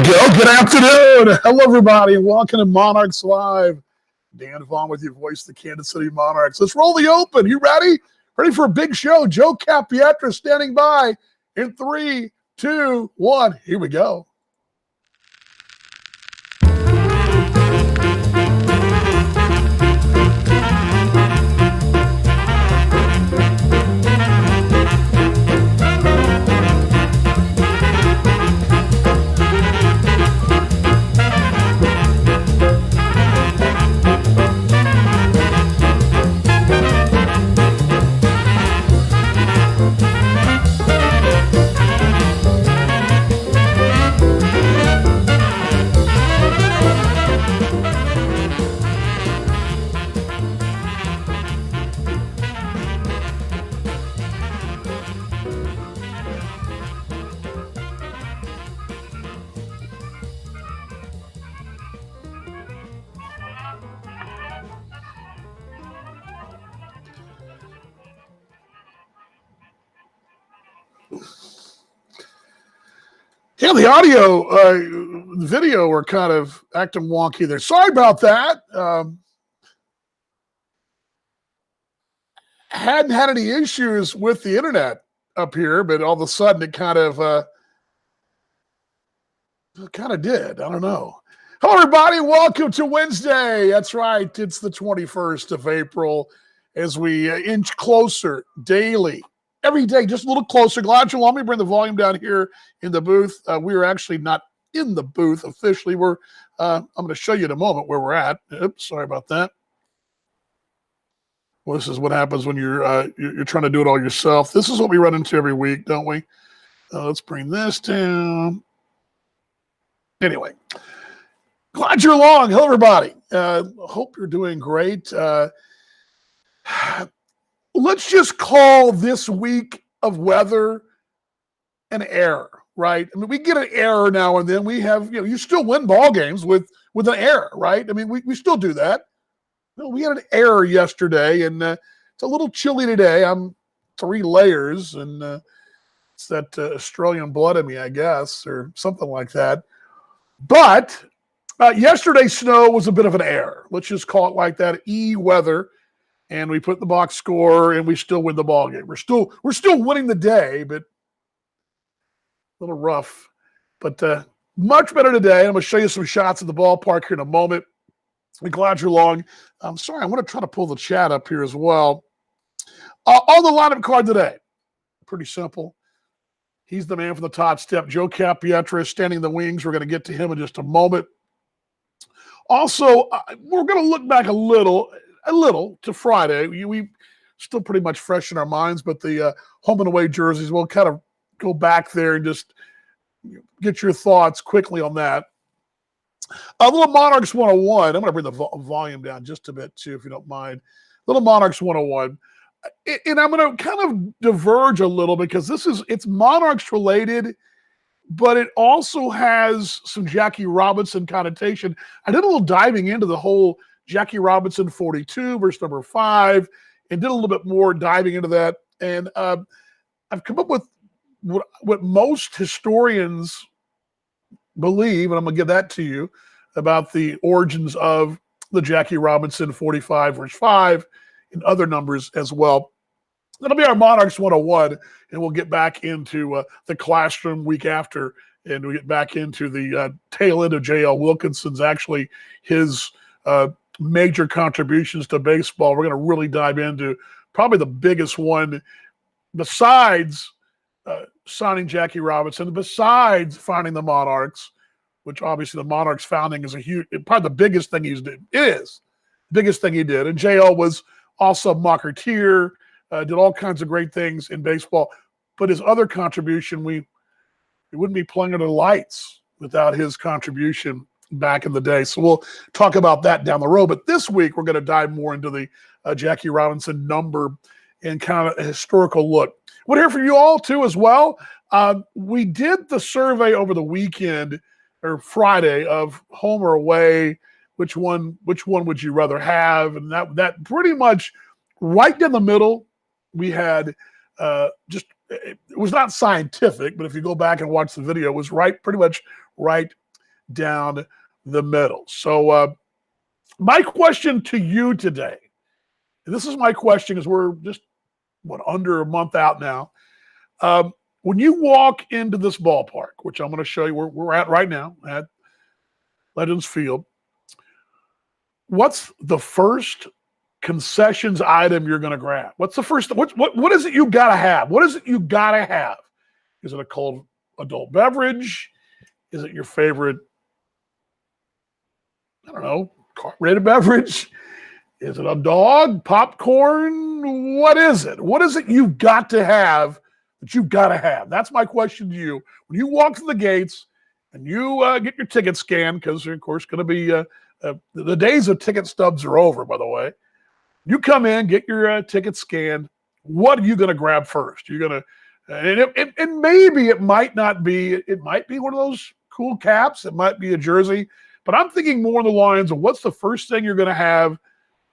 we go. Good afternoon. Hello, everybody, and welcome to Monarchs Live. Dan Vaughn with your voice, the Kansas City Monarchs. Let's roll the open. You ready? Ready for a big show? Joe Capietra standing by in 3, 2, 1. Here we go. Yeah, the audio, the video were kind of acting wonky there. Sorry about that. Hadn't had any issues with the internet up here, but all of a sudden it kind of did. I don't know. Hello, everybody. Welcome to Wednesday. That's right. It's the 21st of April as we inch closer daily. Every day, just a little closer. Glad you let me bring the volume down here in the booth. We are actually not in the booth officially. I'm going to show you in a moment where we're at. Oops, sorry about that. Well, this is what happens when you're trying to do it all yourself. This is what we run into every week, don't we? Let's bring this down. Anyway, glad you're along. Hello, everybody. Hope you're doing great. Let's just call this week of weather an error, right? I mean, we get an error now and then. We have, you still win ball games with an error, right? I mean, we still do that. Well, we had an error yesterday, and it's a little chilly today. I'm 3 layers, and it's that Australian blood in me, I guess, or something like that. But yesterday's snow was a bit of an error. Let's just call it like that, weather. And we put the box score, and we still win the ball game. We're still winning the day, but a little rough. But much better today. I'm going to show you some shots at the ballpark here in a moment. I'm glad you're along. I'm sorry, I'm going to try to pull the chat up here as well. On the lineup card today, pretty simple. He's the man from the top step. Joe Capietra is standing in the wings. We're going to get to him in just a moment. Also, we're going to look back a little to Friday. We still pretty much fresh in our minds, but the home and away jerseys, we'll kind of go back there and just get your thoughts quickly on that. A little Monarchs 101. I'm going to bring the volume down just a bit too, if you don't mind. Little Monarchs 101. And I'm going to kind of diverge a little because it's Monarchs related, but it also has some Jackie Robinson connotation. I did a little diving into the whole Jackie Robinson 42 versus number 5, and did a little bit more diving into that. And I've come up with what most historians believe, and I'm going to give that to you, about the origins of the Jackie Robinson 45 versus 5 and other numbers as well. That'll be our Monarchs 101, and we'll get back into the classroom week after, and we get back into the tail end of J.L. Wilkinson's, actually his major contributions to baseball. We're going to really dive into probably the biggest one besides signing Jackie Robinson, besides finding the Monarchs, which obviously the Monarchs founding is probably the biggest thing he's did. It is the biggest thing he did. And JL was also a marketeer, did all kinds of great things in baseball. But his other contribution, we wouldn't be playing under the lights without his contribution back in the day. So we'll talk about that down the road. But this week, we're going to dive more into the Jackie Robinson number and kind of a historical look. We'll hear from you all, too, as well. We did the survey over the weekend or Friday of home or away. Which one would you rather have? And that pretty much right down the middle, we had it was not scientific, but if you go back and watch the video, it was pretty much right down the middle. So my question to you today, and this is my question because we're just, under a month out now. When you walk into this ballpark, which I'm going to show you where we're at right now at Legends Field, what's the first concessions item you're going to grab? What's the first? What is it you got to have? What is it you got to have? Is it a cold adult beverage? Is it your favorite, I don't know, carbonated beverage? Is it a dog, popcorn? What is it? What is it you've got to have that you've got to have? That's my question to you. When you walk through the gates and you get your ticket scanned, because they're, of course, going to be the days of ticket stubs are over, by the way. You come in, get your ticket scanned. What are you going to grab first? You're going to, and maybe it might not be, it might be one of those cool caps. It might be a jersey. But I'm thinking more in the lines of what's the first thing you're going to have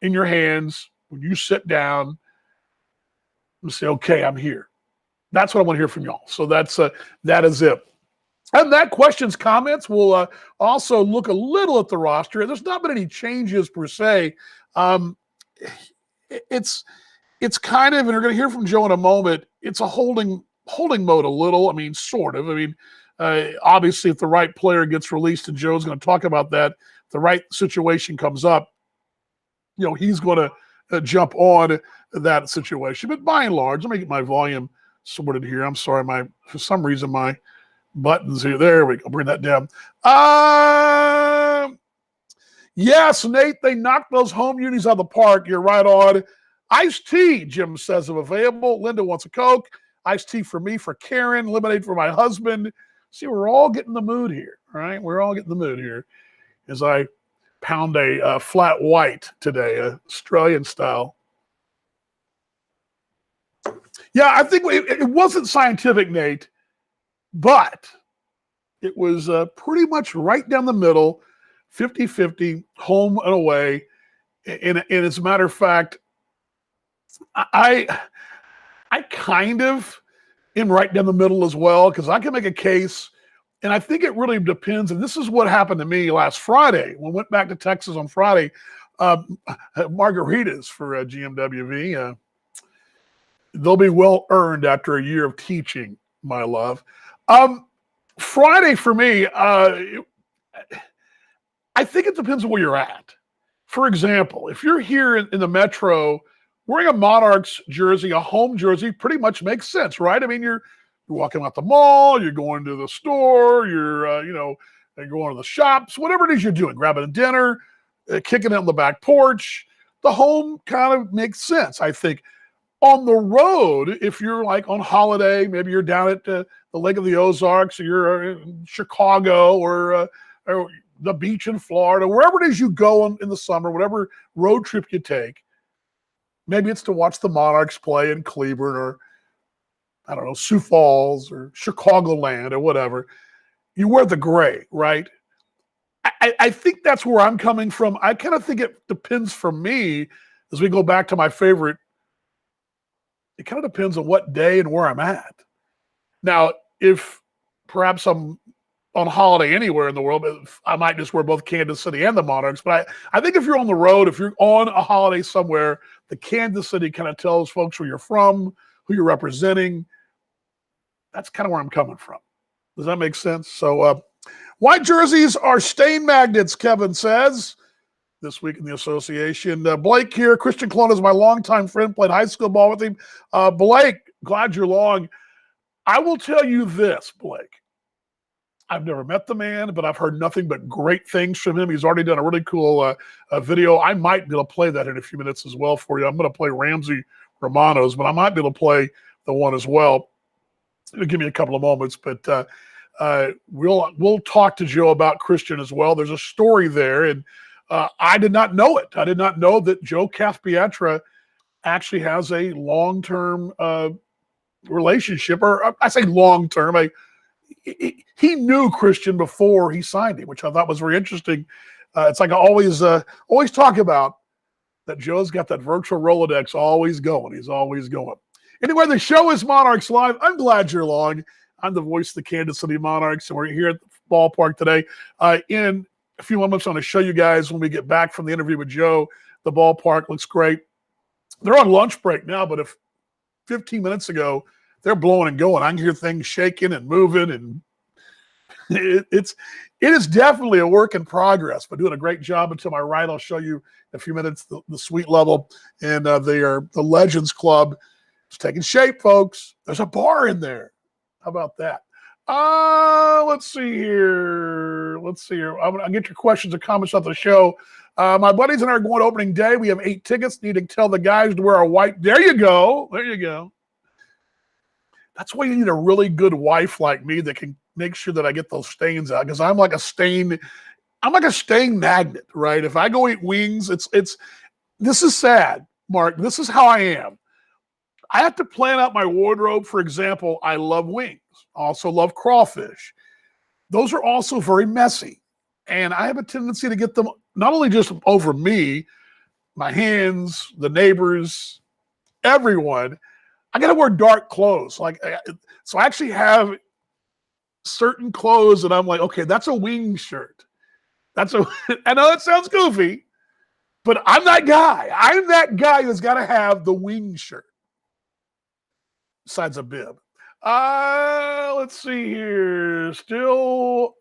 in your hands when you sit down and say, okay, I'm here. That's what I want to hear from y'all. So that is it. And that questions, comments, will also look a little at the roster. There's not been any changes per se. It's kind of, and we're going to hear from Joe in a moment, it's a holding mode a little. I mean, sort of. I mean, obviously, if the right player gets released, and Joe's going to talk about that, if the right situation comes up, he's going to jump on that situation. But by and large, let me get my volume sorted here. I'm sorry, for some reason my buttons here. There we go. Bring that down. Yes, Nate, they knocked those home unis out of the park. You're right on. Iced tea, Jim says, if available. Linda wants a Coke. Iced tea for me, for Karen. Lemonade for my husband. See, we're all getting the mood here, right? We're all getting the mood here as I pound a flat white today, Australian style. Yeah, I think it wasn't scientific, Nate, but it was pretty much right down the middle, 50-50, home and away. And as a matter of fact, I kind of am right down the middle as well, because I can make a case, and I think it really depends. And this is what happened to me last Friday when I went back to Texas on Friday. Margaritas for GMWV. They'll be well earned after a year of teaching, my love. Friday for me, I think it depends on where you're at. For example, if you're here in the metro, wearing a Monarchs jersey, a home jersey, pretty much makes sense, right? I mean, you're walking out the mall, you're going to the store, you're going to the shops, whatever it is you're doing, grabbing a dinner, kicking it on the back porch. The home kind of makes sense, I think. On the road, if you're like on holiday, maybe you're down at the Lake of the Ozarks, or you're in Chicago, or the beach in Florida, wherever it is you go in the summer, whatever road trip you take, maybe it's to watch the Monarchs play in Cleveland, or I don't know, Sioux Falls or Chicagoland or whatever. You wear the gray, right? I think that's where I'm coming from. I kind of think it depends for me, as we go back to my favorite. It kind of depends on what day and where I'm at. Now, if perhaps I'm on holiday anywhere in the world, I might just wear both Kansas City and the Monarchs. But I think if you're on the road, if you're on a holiday somewhere, the Kansas City kind of tells folks where you're from, who you're representing. That's kind of where I'm coming from. Does that make sense? So white jerseys are stain magnets, Kevin says. This week in the association. Blake here. Christian Colon is my longtime friend. Played high school ball with him. Blake, glad you're along. I will tell you this, Blake. I've never met the man, but I've heard nothing but great things from him. He's already done a really cool video. I might be able to play that in a few minutes as well for you. I'm going to play Ramsey Romano's, but I might be able to play the one as well. It'll give me a couple of moments, but we'll talk to Joe about Christian as well. There's a story there, and I did not know it. I did not know that Joe Cathpietra actually has a long-term relationship, or I say long-term. He knew Christian before he signed him, which I thought was very interesting. It's like I always talk about that Joe's got that virtual Rolodex always going. He's always going. Anyway, the show is Monarchs Live. I'm glad you're along. I'm the voice of the Kansas City Monarchs, and we're here at ballpark today. In a few moments, I'm going to show you guys when we get back from the interview with Joe. The ballpark looks great. They're on lunch break now, but if 15 minutes ago, they're blowing and going. I can hear things shaking and moving, and it is definitely a work in progress, but doing a great job. And to my right, I'll show you in a few minutes the suite level, and they are the Legends Club. It's taking shape, folks. There's a bar in there. How about that? Let's see here. I'm going to get your questions or comments on the show. My buddies and I are going to opening day. We have 8 tickets. Need to tell the guys to wear a white. There you go. That's why you need a really good wife like me that can make sure that I get those stains out, because I'm like a stain magnet, right? If I go eat wings, this is sad, Mark. This is how I am. I have to plan out my wardrobe. For example, I love wings. I also love crawfish. Those are also very messy. And I have a tendency to get them not only just over me, my hands, the neighbors, everyone. I got to wear dark clothes. So I actually have certain clothes that I'm like, okay, that's a wing shirt. I know that sounds goofy, but I'm that guy. I'm that guy who's got to have the wing shirt. Besides a bib. Let's see here. No,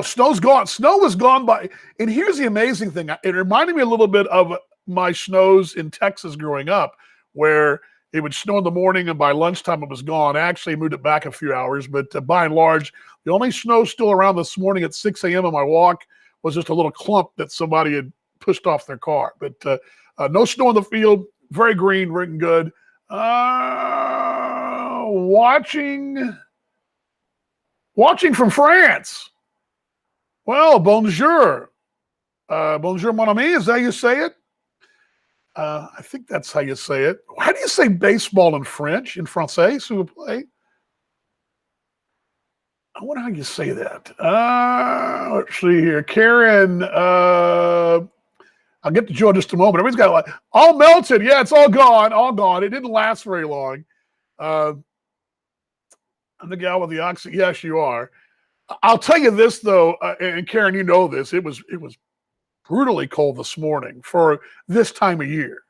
snow's gone. Snow was gone by. And here's the amazing thing. It reminded me a little bit of my snows in Texas growing up, where it would snow in the morning and by lunchtime it was gone. I actually moved it back a few hours, but by and large, the only snow still around this morning at 6 a.m. on my walk was just a little clump that somebody had pushed off their car. But no snow in the field. Very green, written good. Watching from France. Well, bonjour. Bonjour, mon ami. Is that how you say it? I think that's how you say it. How do you say baseball in French? In français, s'il vous plaît? I wonder how you say that. Let's see here. Karen, I'll get to Joe in just a moment. Everybody's got all melted. Yeah, it's all gone. It didn't last very long. I'm the gal with the oxygen. Yes, you are. I'll tell you this, though, and Karen, you know this. It was brutally cold this morning for this time of year.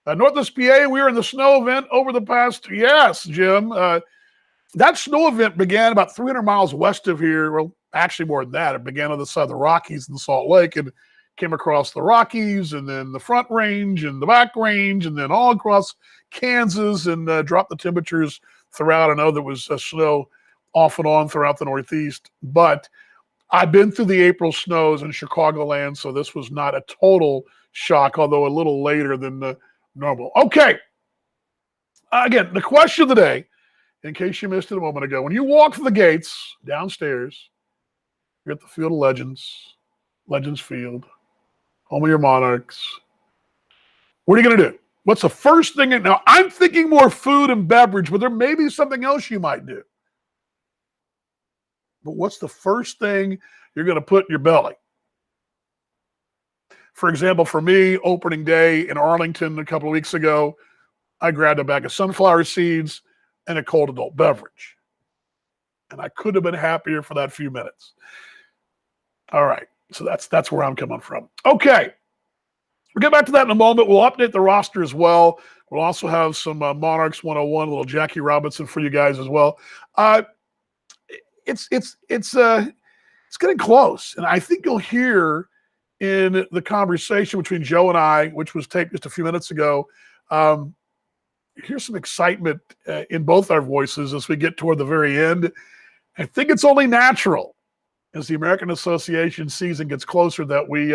Northwest PA, we were in the snow event over the past, yes, Jim. That snow event began about 300 miles west of here. Well, actually more than that. It began on the side of the Rockies in Salt Lake and came across the Rockies and then the Front Range and the Back Range and then all across Kansas and dropped the temperatures throughout. I know there was snow off and on throughout the Northeast, but I've been through the April snows in Chicagoland, so this was not a total shock, although a little later than normal. Okay. Again, the question of the day, in case you missed it a moment ago, when you walk through the gates downstairs, you're at the Field of Legends, Legends Field, home of your Monarchs. What are you going to do? What's the first thing? Now, I'm thinking more food and beverage, but there may be something else you might do. But what's the first thing you're going to put in your belly? For example, for me, opening day in Arlington a couple of weeks ago, I grabbed a bag of sunflower seeds and a cold adult beverage. And I couldn't have been happier for that few minutes. All right. So that's where I'm coming from. Okay. We'll get back to that in a moment. We'll update the roster as well. We'll also have some Monarchs 101, a little Jackie Robinson for you guys as well. It's getting close. And I think you'll hear in the conversation between Joe and I, which was taped just a few minutes ago, here's some excitement in both our voices as we get toward the very end. I think it's only natural as the American Association season gets closer that we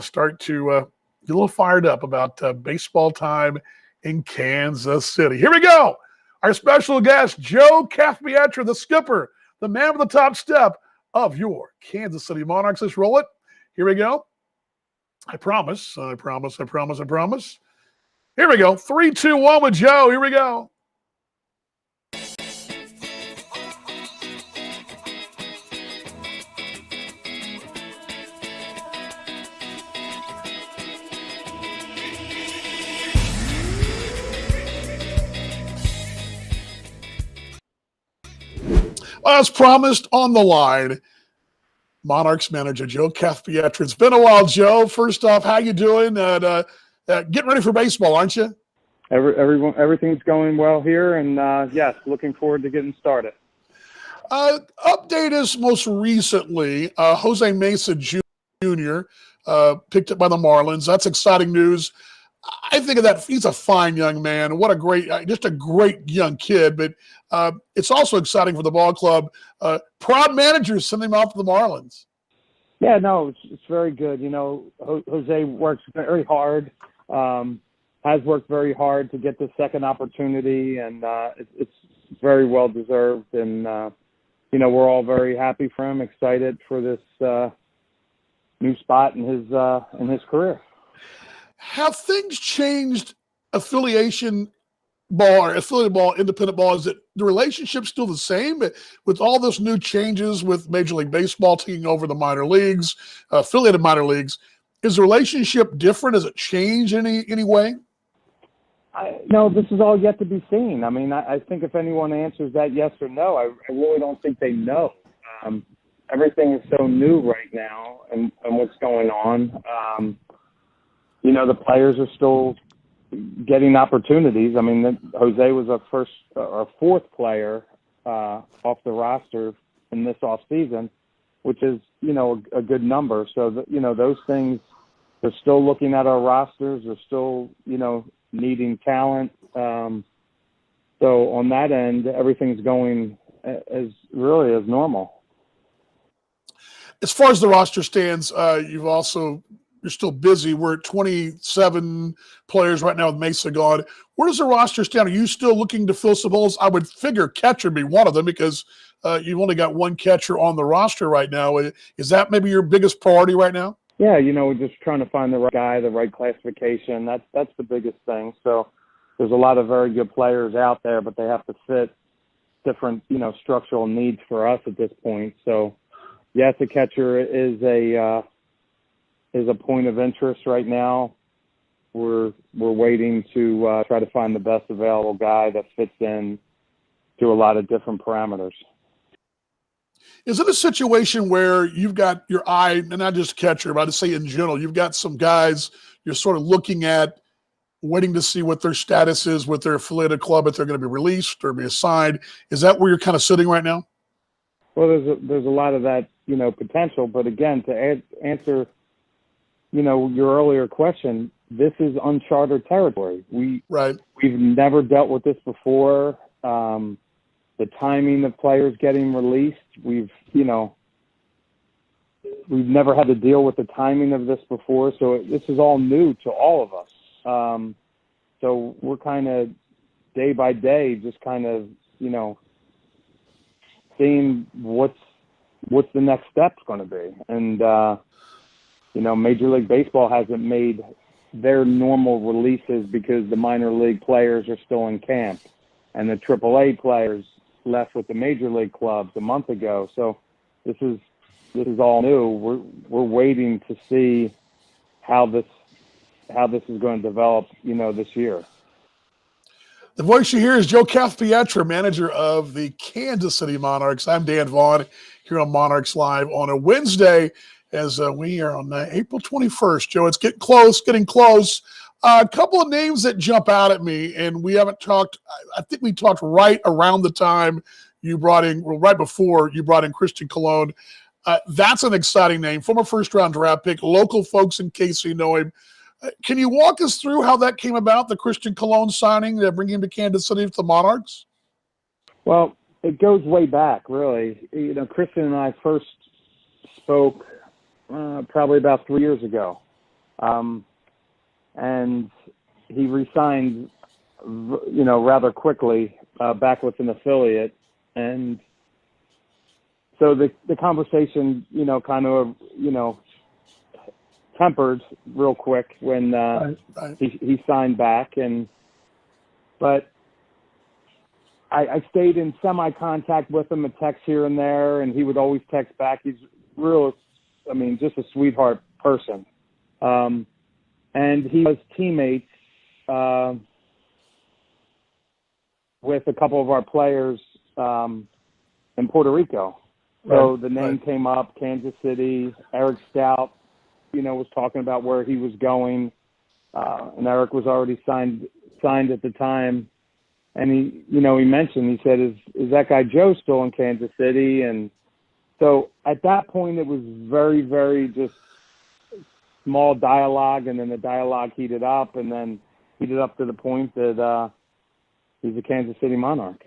start to get a little fired up about baseball time in Kansas City. Here we go. Our special guest, Joe Cathpietra, the skipper, the man with the top step of your Kansas City Monarchs. Let's roll it. Here we go. I promise. Here we go. 3, 2, 1 with Joe. Here we go. As promised, on the line, Monarchs manager Joe Cathpietri. It's been a while, Joe. First off, how you doing? Getting ready for baseball, aren't you? Everything's going well here, and yes, looking forward to getting started. Update us most recently. Jose Mesa Jr. Picked up by the Marlins. That's exciting news. I think of that. He's a fine young man. What a great, just a great young kid. But it's also exciting for the ball club. Proud managers send him out to the Marlins. Yeah, no, it's very good. You know, Jose works very hard. Has worked very hard to get the second opportunity, and it's very well deserved. And you know, we're all very happy for him, excited for this new spot in his career. Have things changed? Affiliated ball, independent ball? Is it the relationship still the same with all this new changes with Major League Baseball taking over the minor leagues, affiliated minor leagues? Is the relationship different? Has it changed in any way? No, this is all yet to be seen. I mean, I think if anyone answers that yes or no, I really don't think they know. Everything is so new right now, and what's going on. You know, the players are still getting opportunities. I mean, Jose was our fourth player off the roster in this off season, which is, you know, a good number. So, you know, those things, they're still looking at our rosters. They're still, you know, needing talent. So on that end, everything's going as normal. As far as the roster stands, you're still busy. We're at 27 players right now with Mesa gone. Where does the roster stand? Are you still looking to fill some holes? I would figure catcher would be one of them because you've only got one catcher on the roster right now. Is that maybe your biggest priority right now? Yeah, you know, we're just trying to find the right guy, the right classification. That's the biggest thing. So there's a lot of very good players out there, but they have to fit different, you know, structural needs for us at this point. So yes, a catcher is a point of interest right now. We're waiting to try to find the best available guy that fits in to a lot of different parameters. Is it a situation where you've got your eye, and not just catcher, but I'd say in general, you've got some guys you're sort of looking at, waiting to see what their status is with their affiliated club, if they're going to be released or be assigned? Is that where you're kind of sitting right now? Well, there's a lot of that, you know, potential. But again, to answer, you know, your earlier question, this is uncharted territory. We've never dealt with this before. The timing of players getting released, we've never had to deal with the timing of this before. So this is all new to all of us. So we're kind of day by day, just kind of, you know, seeing what's the next step's going to be. And, you know, Major League Baseball hasn't made their normal releases because the minor league players are still in camp, and the AAA players left with the major league clubs a month ago. So this is all new. We're waiting to see how this is going to develop, you know, this year. The voice you hear is Joe Cathpietri, manager of the Kansas City Monarchs. I'm Dan Vaughn here on Monarchs Live on a Wednesday as we are on April 21st. Joe, it's getting close. A couple of names that jump out at me, and we haven't talked. I think we talked right around the time right before you brought in Christian Colon. That's an exciting name. Former first-round draft pick, local folks in KC know him. Can you walk us through how that came about, the Christian Colon signing, bringing him to Kansas City with the Monarchs? Well, it goes way back, really. You know, Christian and I first spoke probably about 3 years ago. And he re-signed, you know, rather quickly back with an affiliate. And so the conversation, you know, kind of, you know, tempered real quick when he signed back. But I stayed in semi-contact with him, a text here and there, and he would always text back. He's just a sweetheart person. And he was teammates with a couple of our players in Puerto Rico. So Right, the name right. came up, Kansas City. Eric Stout, was talking about where he was going, and Eric was already signed at the time. And he mentioned, he said, is that guy Joe still in Kansas City? And so at that point, it was very, very just small dialogue, and then the dialogue heated up, and then heated up to the point that he's a Kansas City Monarch.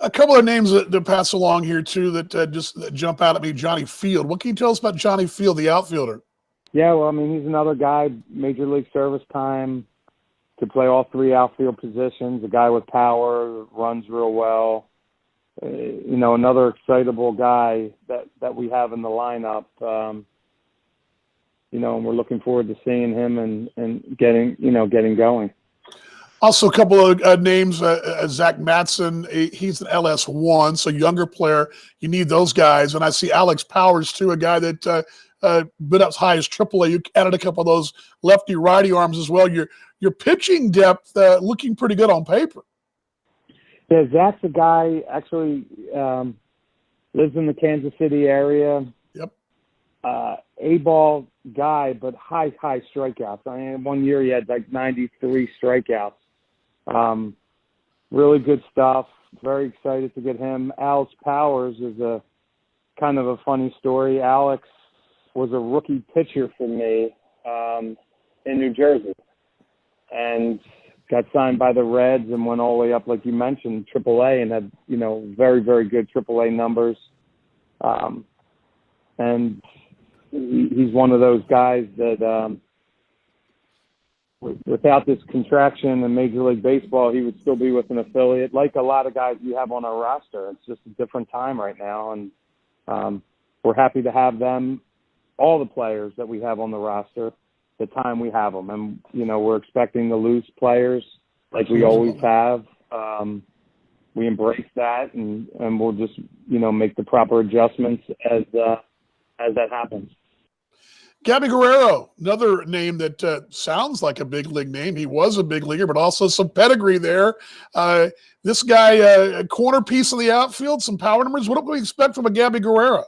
A couple of names that pass along here too that just jump out at me. Johnny Field. What can you tell us about Johnny Field, the outfielder? Yeah, well, I mean, he's another guy, major league service time, could play all three outfield positions. A guy with power, runs real well. Another excitable guy that we have in the lineup. And we're looking forward to seeing him and getting going. Also, a couple of names. Zach Matson. He's an LS1, so younger player. You need those guys. And I see Alex Powers too, a guy that been up as high as AAA. You added a couple of those lefty righty arms as well. Your pitching depth looking pretty good on paper. Yeah, Zach's a guy actually lives in the Kansas City area. Yep. A-ball guy, but high strikeouts. I mean, one year he had like 93 strikeouts. Really good stuff. Very excited to get him. Alex Powers is a kind of a funny story. Alex was a rookie pitcher for me in New Jersey, and got signed by the Reds and went all the way up, like you mentioned, AAA, and had very, very good AAA numbers. And he's one of those guys that without this contraction in Major League Baseball, he would still be with an affiliate, like a lot of guys we have on our roster. It's just a different time right now, and we're happy to have them, all the players that we have on the roster, the time we have them. And, we're expecting to lose players like we always have. We embrace that, and we'll just, make the proper adjustments as that happens. Gabby Guerrero, another name that sounds like a big league name. He was a big leaguer, but also some pedigree there. This guy, a corner piece of the outfield, some power numbers. What do we expect from a Gabby Guerrero?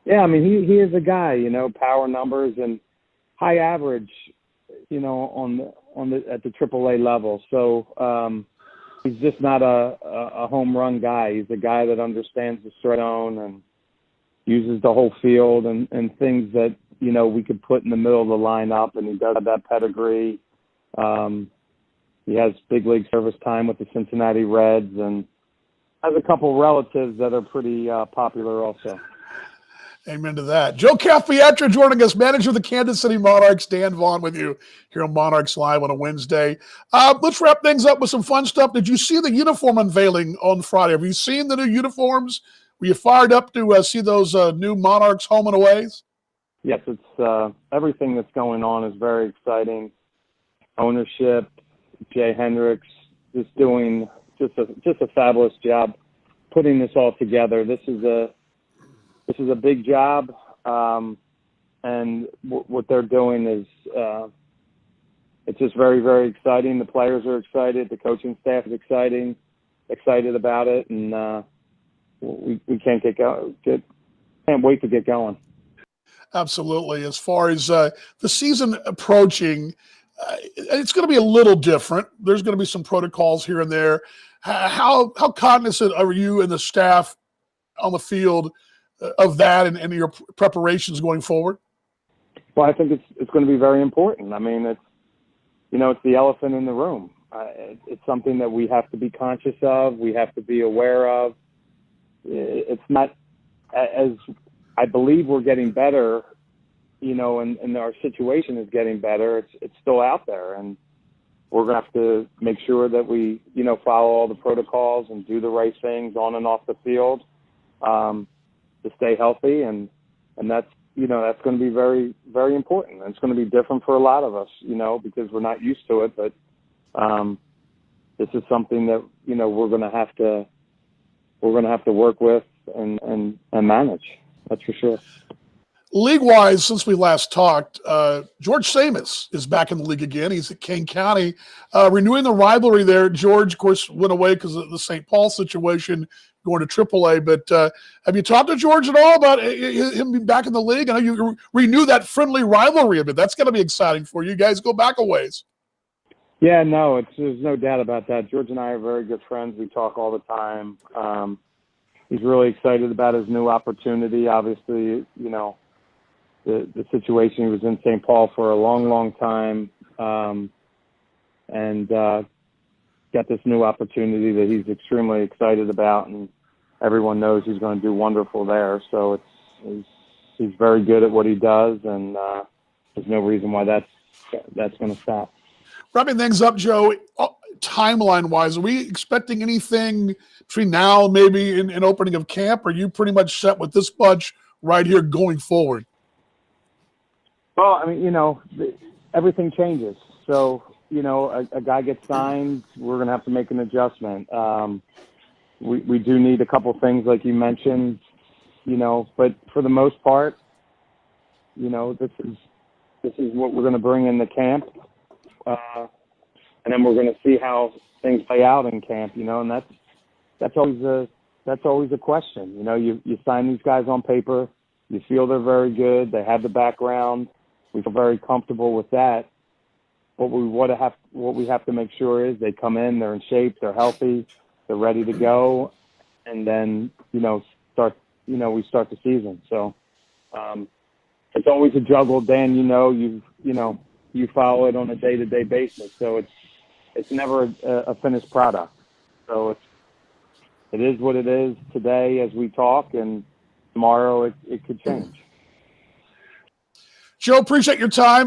Yeah, I mean, he is a guy, power numbers and high average, at the AAA level. So he's just not a home run guy. He's a guy that understands the strike zone and uses the whole field and things that, we could put in the middle of the lineup, and he does have that pedigree. He has big league service time with the Cincinnati Reds and has a couple relatives that are pretty popular also. Amen to that. Joe Capiatra joining us, manager of the Kansas City Monarchs. Dan Vaughn with you here on Monarchs Live on a Wednesday. Let's wrap things up with some fun stuff. Did you see the uniform unveiling on Friday? Have you seen the new uniforms? Were you fired up to see those new Monarchs home and aways? Yes, it's everything that's going on is very exciting. Ownership, Jay Hendricks is doing just a fabulous job putting this all together. This is a big job, and what they're doing is it's just very, very exciting. The players are excited. The coaching staff is excited about it, and we can't can't wait to get going. Absolutely. As far as the season approaching, it's going to be a little different. There's going to be some protocols here and there. How cognizant are you and the staff on the field of that and your preparations going forward? Well, I think it's going to be very important. I mean, it's the elephant in the room. It's something that we have to be conscious of. We have to be aware of. It's not, as I believe we're getting better, and our situation is getting better. It's still out there, and we're going to have to make sure that we, follow all the protocols and do the right things on and off the field to stay healthy. And that's, that's going to be very, very important. And it's going to be different for a lot of us, because we're not used to it. But this is something that, we're going to have to work with and manage. That's for sure. League-wise, since we last talked, George Samus is back in the league again. He's at King County, renewing the rivalry there. George, of course, went away because of the St. Paul situation. going to AAA. But have you talked to George at all about him being back in the league? I know you renew that friendly rivalry a bit. That's going to be exciting for you. You guys go back a ways. Yeah, no, there's no doubt about that. George and I are very good friends. We talk all the time. He's really excited about his new opportunity. Obviously, you know, the situation, he was in St. Paul for a long, long time, and got this new opportunity that he's extremely excited about, and everyone knows he's going to do wonderful there. So he's very good at what he does, and there's no reason why that's going to stop. Wrapping things up, Joe, timeline-wise, are we expecting anything between now and maybe in opening of camp? Or are you pretty much set with this bunch right here going forward? Well, I mean, you know, everything changes. So, you know, a guy gets signed, we're going to have to make an adjustment. We do need a couple things like you mentioned, you know, but for the most part, you know, this is what we're going to bring in the camp. And then we're going to see how things play out in camp, you know, and that's always a question. You know, you sign these guys on paper, you feel they're very good, they have the background, we feel very comfortable with that. What we have to make sure is they come in, they're in shape, they're healthy, they're ready to go, and then, you know, we start the season. So it's always a juggle, Dan. You follow it on a day-to-day basis, so it's never a finished product. So it is what it is today as we talk, and tomorrow it could change. Joe, appreciate your time.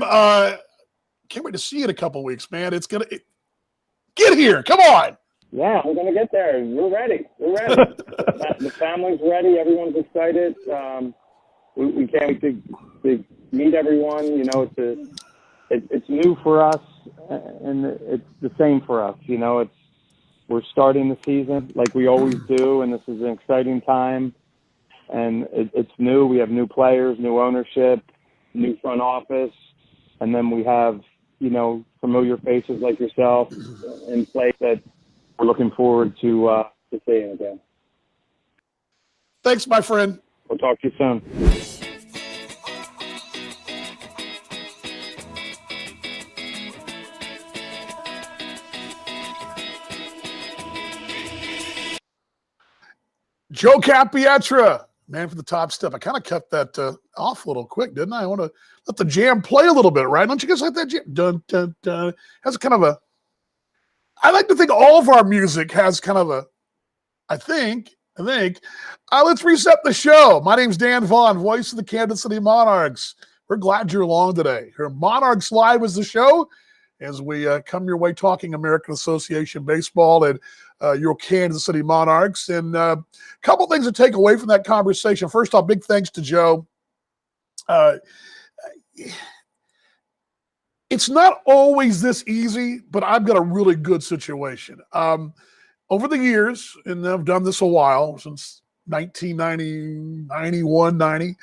Can't wait to see you in a couple of weeks, man. Get here. Come on. Yeah, we're going to get there. We're ready. The family's ready. Everyone's excited. We can't wait to meet everyone. You know, it's new for us, and it's the same for us. You know, we're starting the season like we always do, and this is an exciting time. And it's new. We have new players, new ownership, new front office, and then we have, you know, familiar faces like yourself in place that we're looking forward to seeing again. Thanks, my friend. We'll talk to you soon. Joe Capietra, man from the top step. I kind of cut that off a little quick, didn't I? I want to let the jam play a little bit, right? Don't you guys like that jam? Dun, dun, dun. Has kind of a, I like to think all of our music has kind of a, I think. Let's reset the show. My name's Dan Vaughn, voice of the Kansas City Monarchs. We're glad you're along today. Here, Monarchs Live is the show as we come your way talking American Association baseball and your Kansas City Monarchs. And a couple things to take away from that conversation. First off, big thanks to Joe. It's not always this easy, but I've got a really good situation. Over the years, and I've done this a while, since 1990, 91, 90,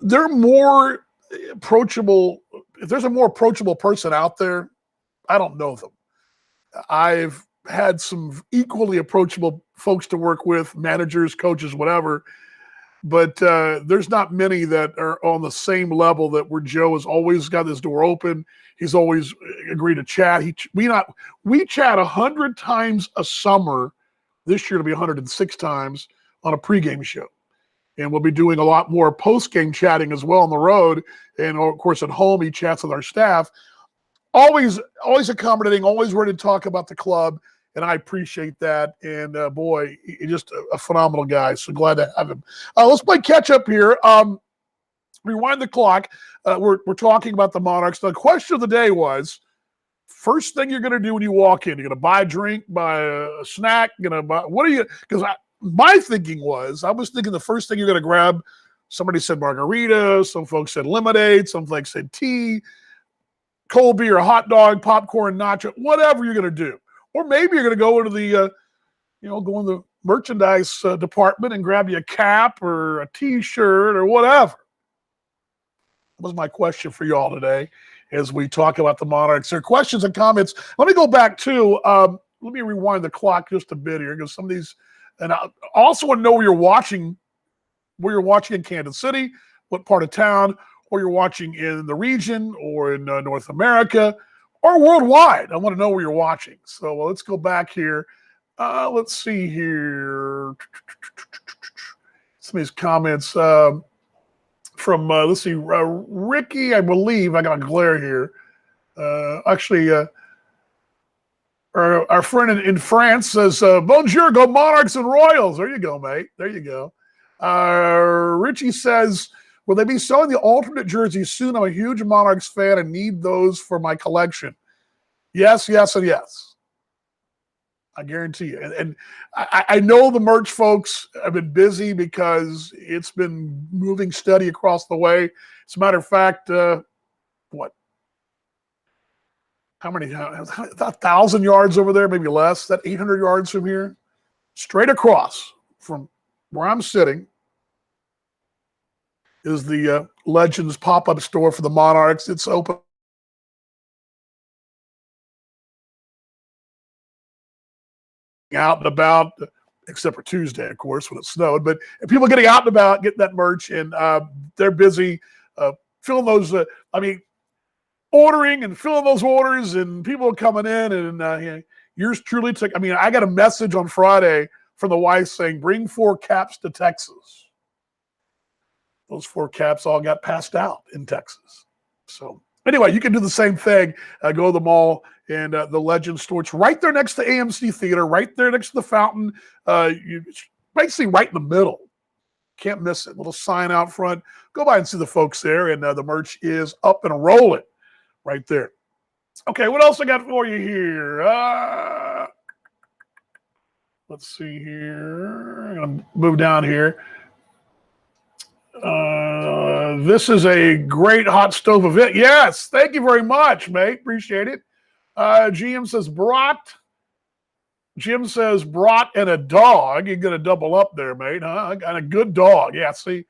they're more approachable. If there's a more approachable person out there, I don't know them. I've had some equally approachable folks to work with, managers, coaches, whatever, but there's not many that are on the same level that where Joe has always got his door open. He's always agreed to chat. We chat 100 times a summer. This year it'll be 106 times on a pregame show. And we'll be doing a lot more post-game chatting as well on the road. And, of course, at home, he chats with our staff. Always accommodating, always ready to talk about the club, and I appreciate that. And, boy, he's just a phenomenal guy, so glad to have him. Let's play catch-up here. Rewind the clock. We're talking about the Monarchs. The question of the day was, first thing you're going to do when you walk in, you're going to buy a drink, buy a snack, what are you – because my thinking was, I was thinking the first thing you're going to grab, somebody said margarita, some folks said lemonade, some folks said tea, cold beer, hot dog, popcorn, nacho, whatever you're going to do. Or maybe you're going to go into the, go in the merchandise department and grab you a cap or a T-shirt or whatever. That was my question for you all today as we talk about the Monarchs. There are questions and comments. Let me go back to, let me rewind the clock just a bit here because some of these And I also want to know where you're watching in Kansas City, what part of town, or you're watching in the region or in North America or worldwide. I want to know where you're watching. So let's go back here. Let's see here. Some of these comments from, let's see, Ricky, I believe. I got a glare here. Our friend in France says, bonjour, go Monarchs and Royals. There you go, mate. There you go. Richie says, will they be selling the alternate jerseys soon? I'm a huge Monarchs fan and need those for my collection. Yes, yes, and yes. I guarantee you. And I know the merch folks have been busy because it's been moving steady across the way. As a matter of fact, what? How many? 1,000 yards over there, maybe less. That 800 yards from here, straight across from where I'm sitting is the Legends pop-up store for the Monarchs. It's open out and about, except for Tuesday, of course, when it snowed. But people getting out and about, getting that merch, and they're busy filling those. Ordering and filling those orders, and people are coming in, and yours truly took. I mean, I got a message on Friday from the wife saying, "Bring 4 caps to Texas." Those 4 caps all got passed out in Texas. So anyway, you can do the same thing. Go to the mall and the Legend store. It's right there next to AMC Theater, right there next to the fountain. Basically right in the middle. Can't miss it. Little sign out front. Go by and see the folks there, and the merch is up and rolling. Right there. Okay, what else I got for you here? Let's see here. I'm going to move down here. This is a great hot stove event. Yes, thank you very much, mate. Appreciate it. GM says brat. Jim says brat and a dog. You're going to double up there, mate, huh? And a good dog. Yeah, see.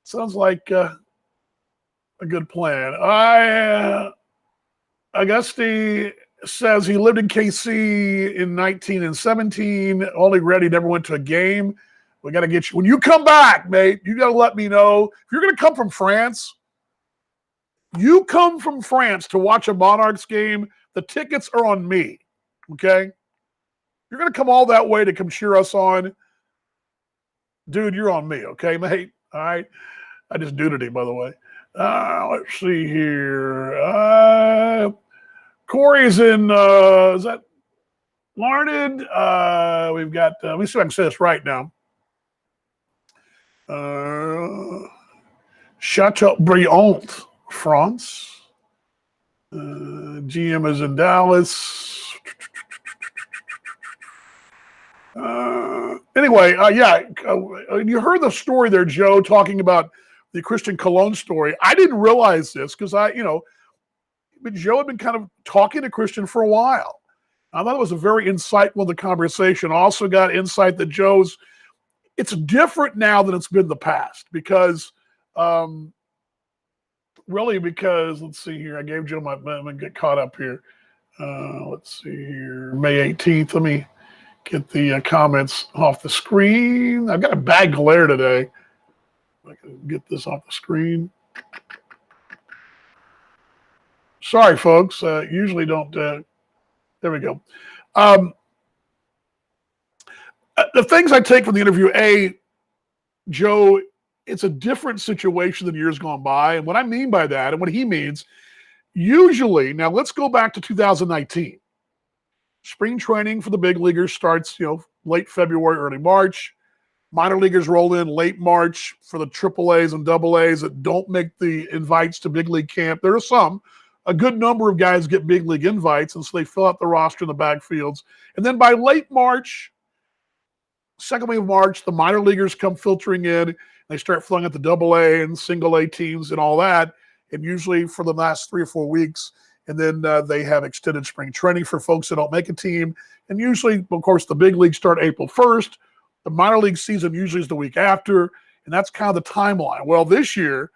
Sounds like a good plan. Augusti says he lived in KC in 19 and 17. Only read he never went to a game. We got to get you. When you come back, mate, you got to let me know. If you're going to come from France, you come from France to watch a Monarchs game, the tickets are on me, okay? You're going to come all that way to come cheer us on. Dude, you're on me, okay, mate? All right? I just duded him, by the way. Let's see here. Corey's in, is that Larned? We've got, let me see if I can say this right now. Chateaubriand, France. GM is in Dallas. Anyway, you heard the story there, Joe, talking about the Christian Cologne story. I didn't realize this because but Joe had been kind of talking to Christian for a while. I thought it was a very insightful the conversation. Also got insight that it's different now than it's been in the past because let's see here. I gave Joe I'm going to get caught up here. Let's see here. May 18th. Let me get the comments off the screen. I've got a bad glare today. I can get this off the screen. Sorry, folks. Usually don't. There we go. The things I take from the interview, Joe, it's a different situation than years gone by. And what I mean by that, and what he means, usually, now let's go back to 2019. Spring training for the big leaguers starts, late February, early March. Minor leaguers roll in late March for the AAAs and AAs that don't make the invites to big league camp. There are some. A good number of guys get big league invites, and so they fill out the roster in the backfields. And then by late March, second week of March, the minor leaguers come filtering in. They start filling out the AA and single A teams and all that. And usually for the last 3 or 4 weeks, and then they have extended spring training for folks that don't make a team. And usually, of course, the big leagues start April 1st. The minor league season usually is the week after, and that's kind of the timeline. Well, this year,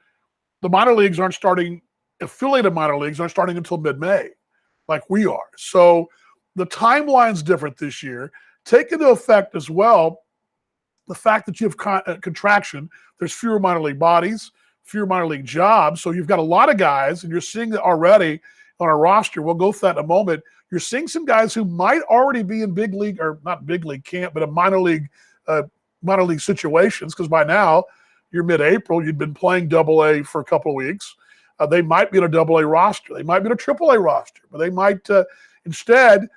the minor leagues aren't starting, affiliated minor leagues aren't starting until mid-May, like we are. So the timeline's different this year. take into effect as well the fact that you have contraction. There's fewer minor league bodies, fewer minor league jobs. So you've got a lot of guys, and you're seeing that already on our roster. We'll go through that in a moment. You're seeing some guys who might already be in big league, or not big league camp, but a minor league situations, because by now you're mid-April, you'd been playing Double-A for a couple of weeks. They might be in a Double-A roster. They might be in a Triple-A roster, but they might instead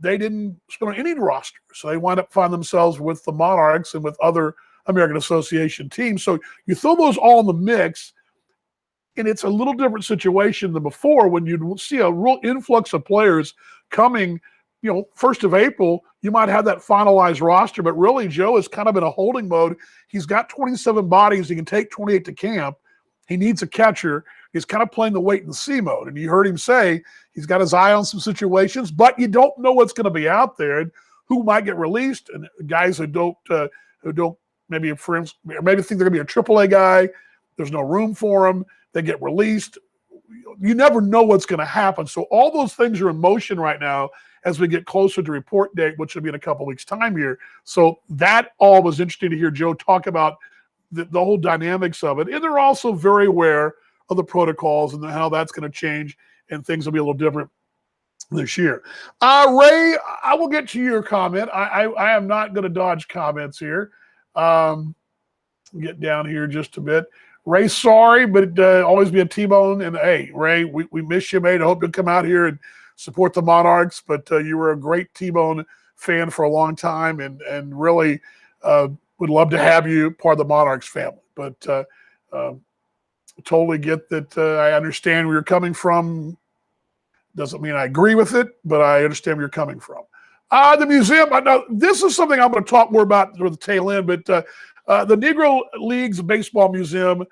they didn't spend on any roster. So they wind up finding themselves with the Monarchs and with other American Association teams. So you throw those all in the mix, and it's a little different situation than before when you'd see a real influx of players coming, 1st of April. You might have that finalized roster, but really Joe is kind of in a holding mode. He's got 27 bodies. He can take 28 to camp. He needs a catcher. He's kind of playing the wait and see mode. And you heard him say he's got his eye on some situations, but you don't know what's going to be out there and who might get released. And guys who don't maybe think they're going to be a AAA guy, there's no room for them. They get released. You never know what's going to happen. So all those things are in motion right now as we get closer to report date, which will be in a couple of weeks' time here. So that all was interesting to hear Joe talk about the whole dynamics of it. And they're also very aware of the protocols and how that's going to change, and things will be a little different this year. Ray, I will get to your comment. I am not going to dodge comments here. Get down here just a bit. Ray, sorry, but always be a T-Bone. And hey, Ray, we miss you, mate. I hope you'll come out here and support the Monarchs. But you were a great T-Bone fan for a long time, and really would love to have you part of the Monarchs family. But totally get that. I understand where you're coming from. Doesn't mean I agree with it, but I understand where you're coming from. The museum. Now, this is something I'm going to talk more about toward the tail end, but the Negro Leagues Baseball Museum,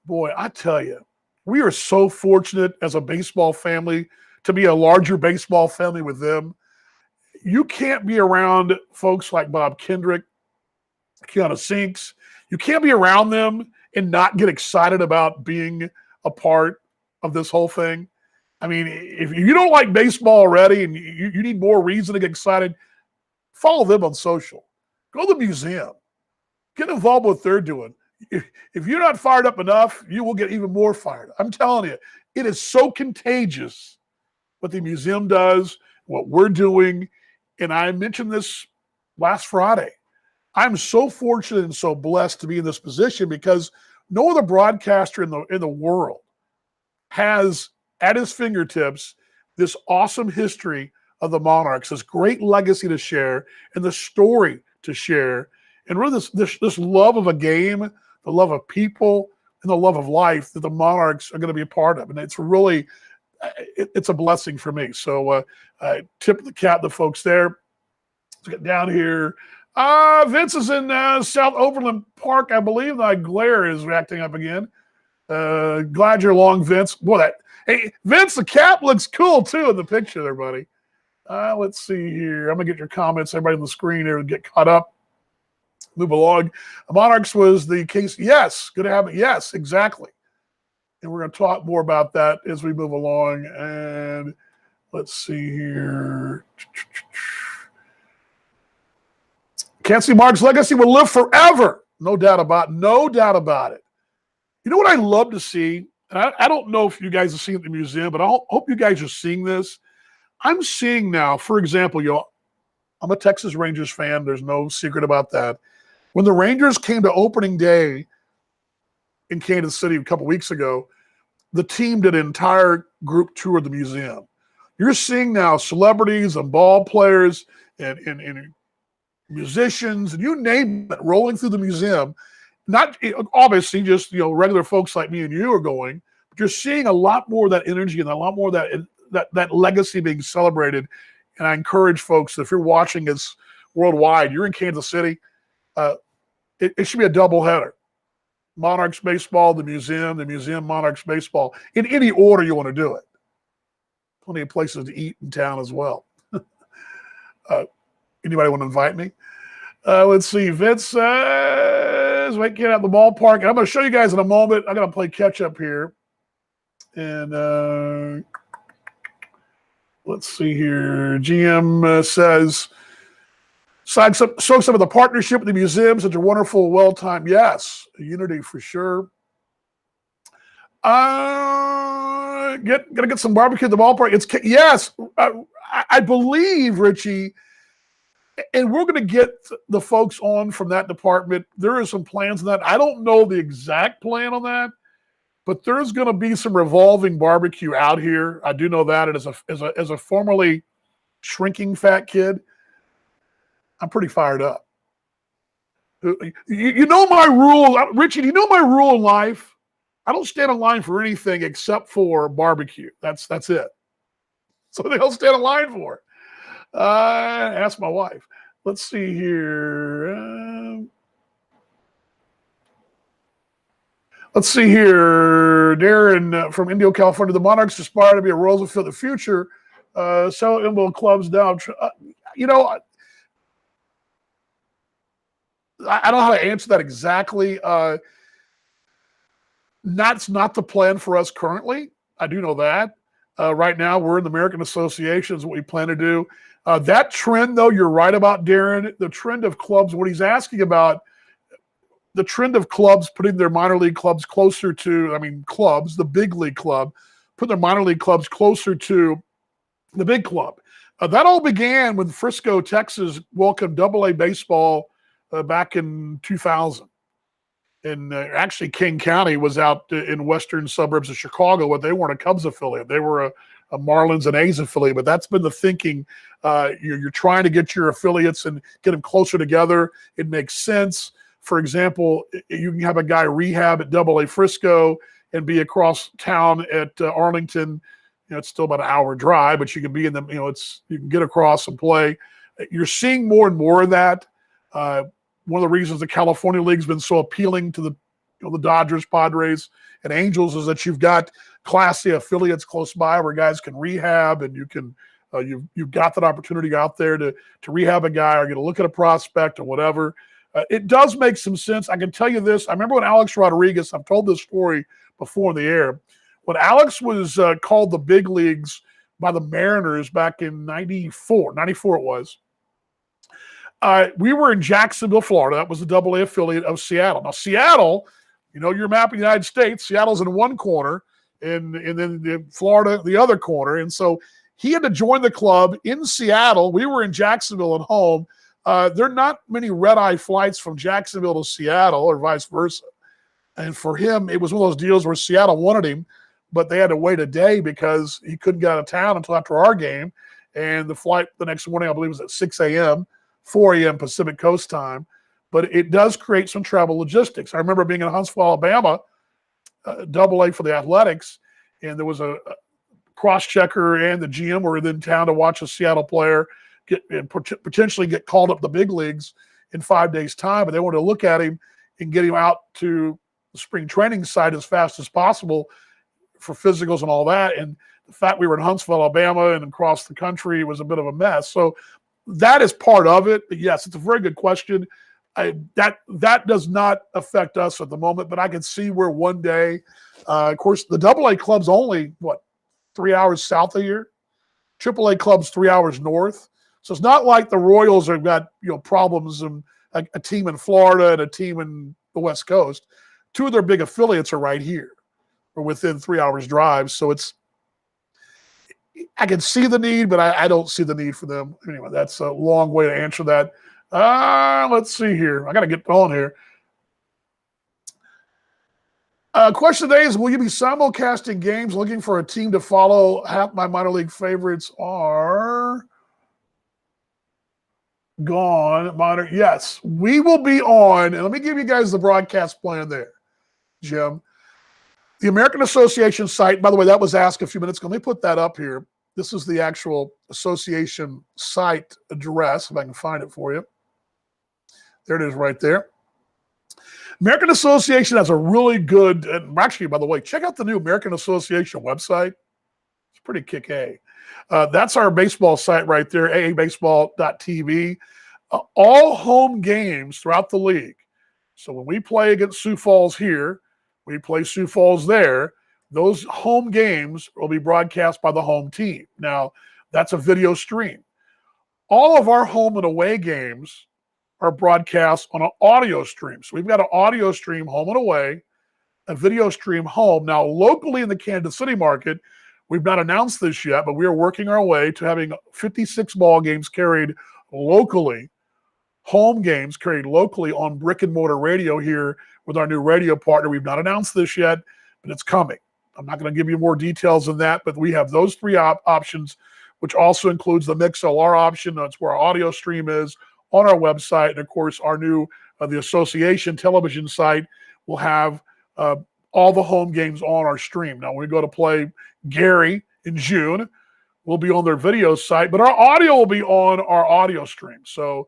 boy, I tell you, we are so fortunate as a baseball family to be a larger baseball family with them. You can't be around folks like Bob Kendrick, Kiana Sinks. You can't be around them and not get excited about being a part of this whole thing. I mean, if you don't like baseball already and you need more reason to get excited, follow them on social. Go to the museum. Get involved with what they're doing. If you're not fired up enough, you will get even more fired up. I'm telling you, it is so contagious what the museum does, what we're doing. And I mentioned this last Friday. I'm so fortunate and so blessed to be in this position because no other broadcaster in the world has at his fingertips this awesome history of the Monarchs, this great legacy to share, and the story to share, and really this love of a game, the love of people, and the love of life that the Monarchs are going to be a part of. And it's really, it's a blessing for me. So I tip the cap to the folks there. Let's get down here. Vince is in South Overland Park, I believe. My glare is acting up again. Glad you're along, Vince. Boy, hey, Vince, the cap looks cool too in the picture there, buddy. Let's see here. I'm gonna get your comments. Everybody on the screen here to get caught up. Move along. Monarchs was the case. Yes, good to have it. Yes, exactly. And we're going to talk more about that as we move along. And let's see here. Can't see Mark's legacy will live forever. No doubt about it. You know what I love to see? And I don't know if you guys have seen it at the museum, but I hope you guys are seeing this. I'm seeing now, for example, I'm a Texas Rangers fan. There's no secret about that. When the Rangers came to opening day in Kansas City a couple weeks ago, the team did an entire group tour of the museum. You're seeing now celebrities and ball players and musicians, and you name it, rolling through the museum. Not obviously just regular folks like me and you are going, but you're seeing a lot more of that energy and a lot more of that legacy being celebrated. And I encourage folks, if you're watching this worldwide, you're in Kansas City, it should be a doubleheader. Monarchs baseball, the museum, Monarchs baseball, in any order you want to do it. Plenty of places to eat in town as well. Anybody want to invite me? Let's see. Vince says, wait, get out of the ballpark. And I'm going to show you guys in a moment. I'm going to play catch up here. And Let's see here. GM says, show some of the partnership with the museum, such a wonderful, well-timed. Yes, unity for sure. Gonna get some barbecue at the ballpark. Yes, I believe, Richie, and we're gonna get the folks on from that department. There are some plans on that. I don't know the exact plan on that, but there's gonna be some revolving barbecue out here. I do know that. And as a formerly shrinking fat kid, I'm pretty fired up. You know my rule, Richie. You know my rule in life. I don't stand in line for anything except for barbecue. That's it. Something else stand in line for. Ask my wife. Let's see here. Let's see here. Darren from Indio, California. The Monarchs aspire to be a Royals of the future. Sell Imbo clubs down. You know, I don't know how to answer that exactly. That's not the plan for us currently. I do know that. Right now, we're in the American Association is what we plan to do. That trend, though, you're right about, Darren. The trend of clubs, what he's asking about, the trend of clubs putting their minor league clubs closer to, clubs, the big league club, put their minor league clubs closer to the big club. That all began when Frisco, Texas welcomed AA baseball back in 2000. And actually, King County was out in western suburbs of Chicago, but they weren't a Cubs affiliate. They were a Marlins and A's affiliate. But that's been the thinking. You're trying to get your affiliates and get them closer together. It makes sense. For example, you can have a guy rehab at AA Frisco and be across town at Arlington. It's still about an hour drive, but you can be in them. You can get across and play. You're seeing more and more of that. One of the reasons the California League's been so appealing to the Dodgers, Padres, and Angels is that you've got Class A affiliates close by where guys can rehab, and you can you've got that opportunity out there to rehab a guy or get a look at a prospect or whatever. It does make some sense. I can tell you this. I remember when Alex Rodriguez, I've told this story before in the air, when Alex was called the big leagues by the Mariners back in 94 it was. We were in Jacksonville, Florida. That was the AA affiliate of Seattle. Now, Seattle, your map of the United States, Seattle's in one corner, and then Florida, the other corner. And so he had to join the club in Seattle. We were in Jacksonville at home. There are not many red-eye flights from Jacksonville to Seattle or vice versa. And for him, it was one of those deals where Seattle wanted him, but they had to wait a day because he couldn't get out of town until after our game. And the flight the next morning, I believe, was at 6 a.m., 4 a.m. Pacific Coast time. But it does create some travel logistics. I remember being in Huntsville, Alabama, AA for the Athletics, and there was a cross-checker and the GM were in town to watch a Seattle player potentially get called up the big leagues in 5 days' time, but they wanted to look at him and get him out to the spring training site as fast as possible for physicals and all that. And the fact we were in Huntsville, Alabama, and across the country was a bit of a mess. So that is part of it. But yes, it's a very good question. That does not affect us at the moment, but I can see where one day, of course, the AA club's only, 3 hours south of here? AAA club's 3 hours north. So it's not like the Royals have got problems and a team in Florida and a team in the West Coast. Two of their big affiliates are right here, or within 3 hours drive. So I can see the need, but I don't see the need for them. Anyway, that's a long way to answer that. Let's see here. I got to get on here. Question today is, will you be simulcasting games looking for a team to follow? Half my minor league favorites are gone. Yes, we will be on. And let me give you guys the broadcast plan there, Jim. The American Association site, by the way, that was asked a few minutes ago. Let me put that up here. This is the actual association site address, if I can find it for you. There it is right there. American Association has a really good, and actually, by the way, check out the new American Association website. It's pretty kick-A. That's our baseball site right there, aabaseball.tv. All home games throughout the league. So when we play against Sioux Falls here, we play Sioux Falls there, those home games will be broadcast by the home team. Now, That's a video stream. All of our home and away games are broadcast on an audio stream. So we've got an audio stream home and away, a video stream home. Now, locally in the Kansas City market, we've not announced this yet, but we are working our way to having 56 ball games carried locally, home games carried locally on brick and mortar radio here with our new radio partner. We've not announced this yet, but it's coming. I'm not going to give you more details than that, but we have those three options, which also includes the MixLR option. That's where our audio stream is on our website. And of course, our new, the association television site will have all the home games on our stream. Now, when we go to play Gary in June, we'll be on their video site, but our audio will be on our audio stream. So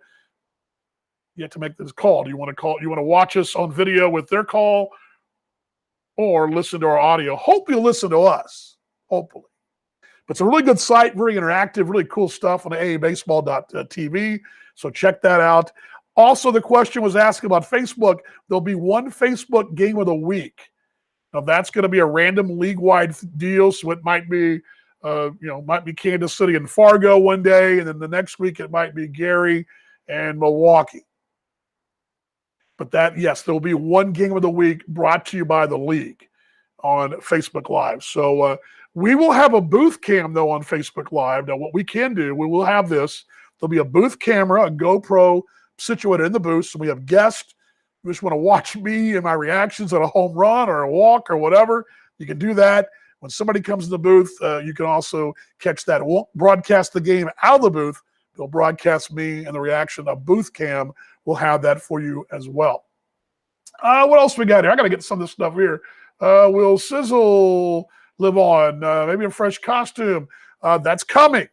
you have to make this call. Do you want to call? You want to watch us on video with their call or listen to our audio? Hope you'll listen to us, hopefully. But it's a really good site, very interactive, really cool stuff on aabaseball.tv. So check that out. Also, the question was asked about Facebook. There'll be one Facebook game of the week. Now, that's going to be a random league-wide deal, so it might be, might be Kansas City and Fargo one day, and then the next week it might be Gary and Milwaukee. But that, yes, there will be one game of the week brought to you by the league on Facebook Live. So we will have a booth cam, though, on Facebook Live. Now, what we can do, we will have this. There'll be a booth camera, a GoPro situated in the booth. So we have guests who just want to watch me and my reactions at a home run or a walk or whatever. You can do that. When somebody comes in the booth, you can also catch that. It won't broadcast the game out of the booth. They'll broadcast me and the reaction. A booth cam will have that for you as well. What else we got here? I got to get some of this stuff here. Will Sizzle live on? Maybe a fresh costume. That's coming.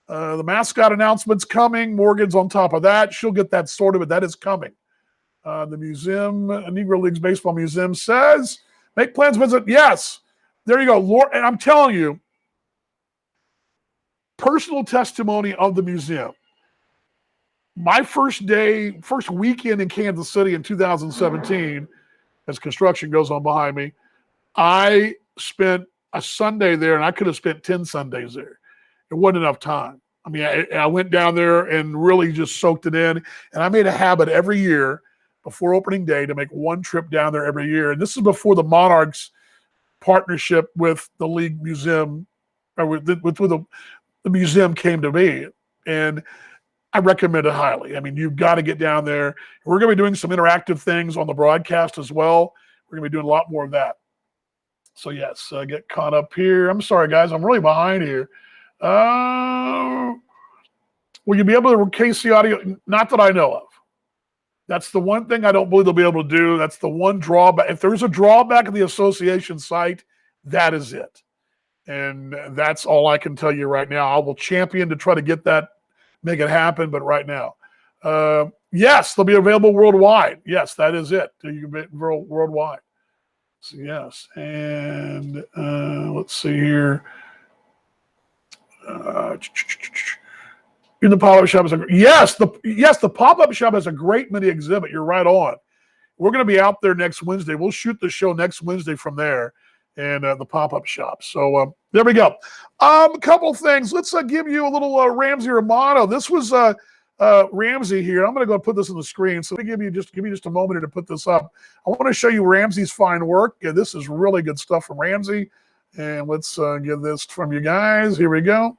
The mascot announcement's coming. Morgan's on top of that. She'll get that sorted, but that is coming. The museum, Negro Leagues Baseball Museum says, make plans, visit. Yes. There you go. Lord, and I'm telling you, personal testimony of the museum. My first weekend in Kansas City in 2017, as construction goes on behind me, I spent a Sunday there, and I could have spent 10 Sundays there. It wasn't enough time. I mean, I went down there and really just soaked it in, and I made a habit every year before opening day to make one trip down there every year. And this is before the Monarchs partnership with the league museum, or with the museum came to be. And I recommend it highly. I mean, you've got to get down there. We're going to be doing some interactive things on the broadcast as well. We're going to be doing a lot more of that. So, yes, get caught up here. I'm sorry, guys. I'm really behind here. Will you be able to recase the audio? Not that I know of. That's the one thing I don't believe they'll be able to do. That's the one drawback. If there's a drawback of the association site, that is it. And that's all I can tell you right now. I will champion to try to get that, make it happen, but right now. Yes, they'll be available worldwide. Yes, that is it. You can be worldwide. So, yes. And let's see here. In the pop-up shop the pop-up shop has a great mini exhibit. You're right on. We're going to be out there next Wednesday. We'll shoot the show next Wednesday from there and the pop-up shop. So there we go. A couple things. Let's give you a little Ramsey Romano. This was Ramsey here. I'm going to go put this on the screen. So give me just a moment here to put this up. I want to show you Ramsey's fine work. Yeah, this is really good stuff from Ramsey. And let's get this from you guys. Here we go.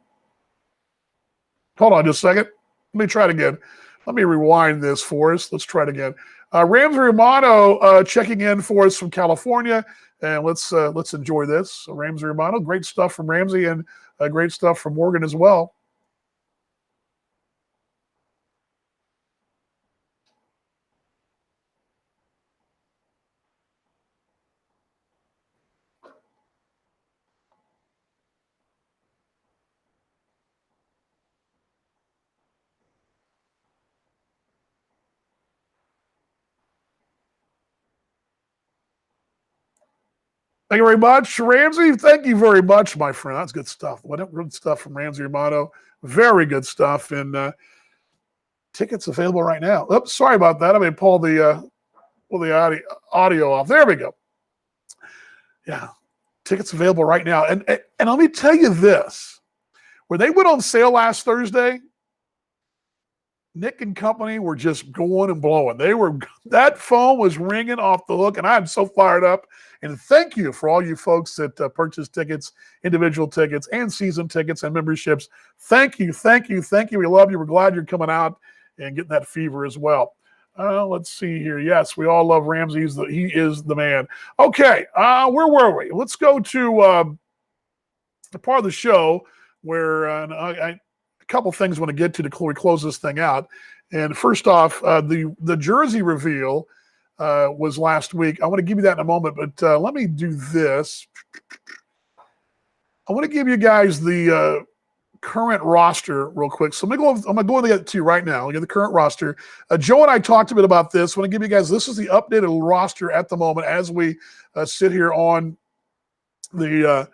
Hold on just a second. Let me try it again. Let me rewind this for us. Let's try it again. Ramsey Romano checking in for us from California. And let's enjoy this. So Ramsey Romano, great stuff from Ramsey and great stuff from Morgan as well. Thank you very much, Ramsey. Thank you very much, my friend. That's good stuff. What good stuff from Ramsey Romano. Very good stuff. And tickets available right now. Oops, sorry about that. I mean, pull the audio off. There we go. Yeah, tickets available right now. And let me tell you this. When they went on sale last Thursday, Nick and company were just going and blowing. That phone was ringing off the hook, and I'm so fired up. And thank you for all you folks that purchase tickets, individual tickets, and season tickets and memberships. Thank you, thank you, thank you. We love you. We're glad you're coming out and getting that fever as well. Let's see here. Yes, we all love Ramsey. He is the man. Okay, where were we? Let's go to the part of the show where a couple things I want to get to close this thing out. And first off, the jersey reveal was last week. I want to give you that in a moment, but let me do this. I want to give you guys the current roster real quick. So I'm going to go into it to you right now. Look at the current roster. Joe and I talked a bit about this. I want to give you guys, this is the updated roster at the moment as we sit here on the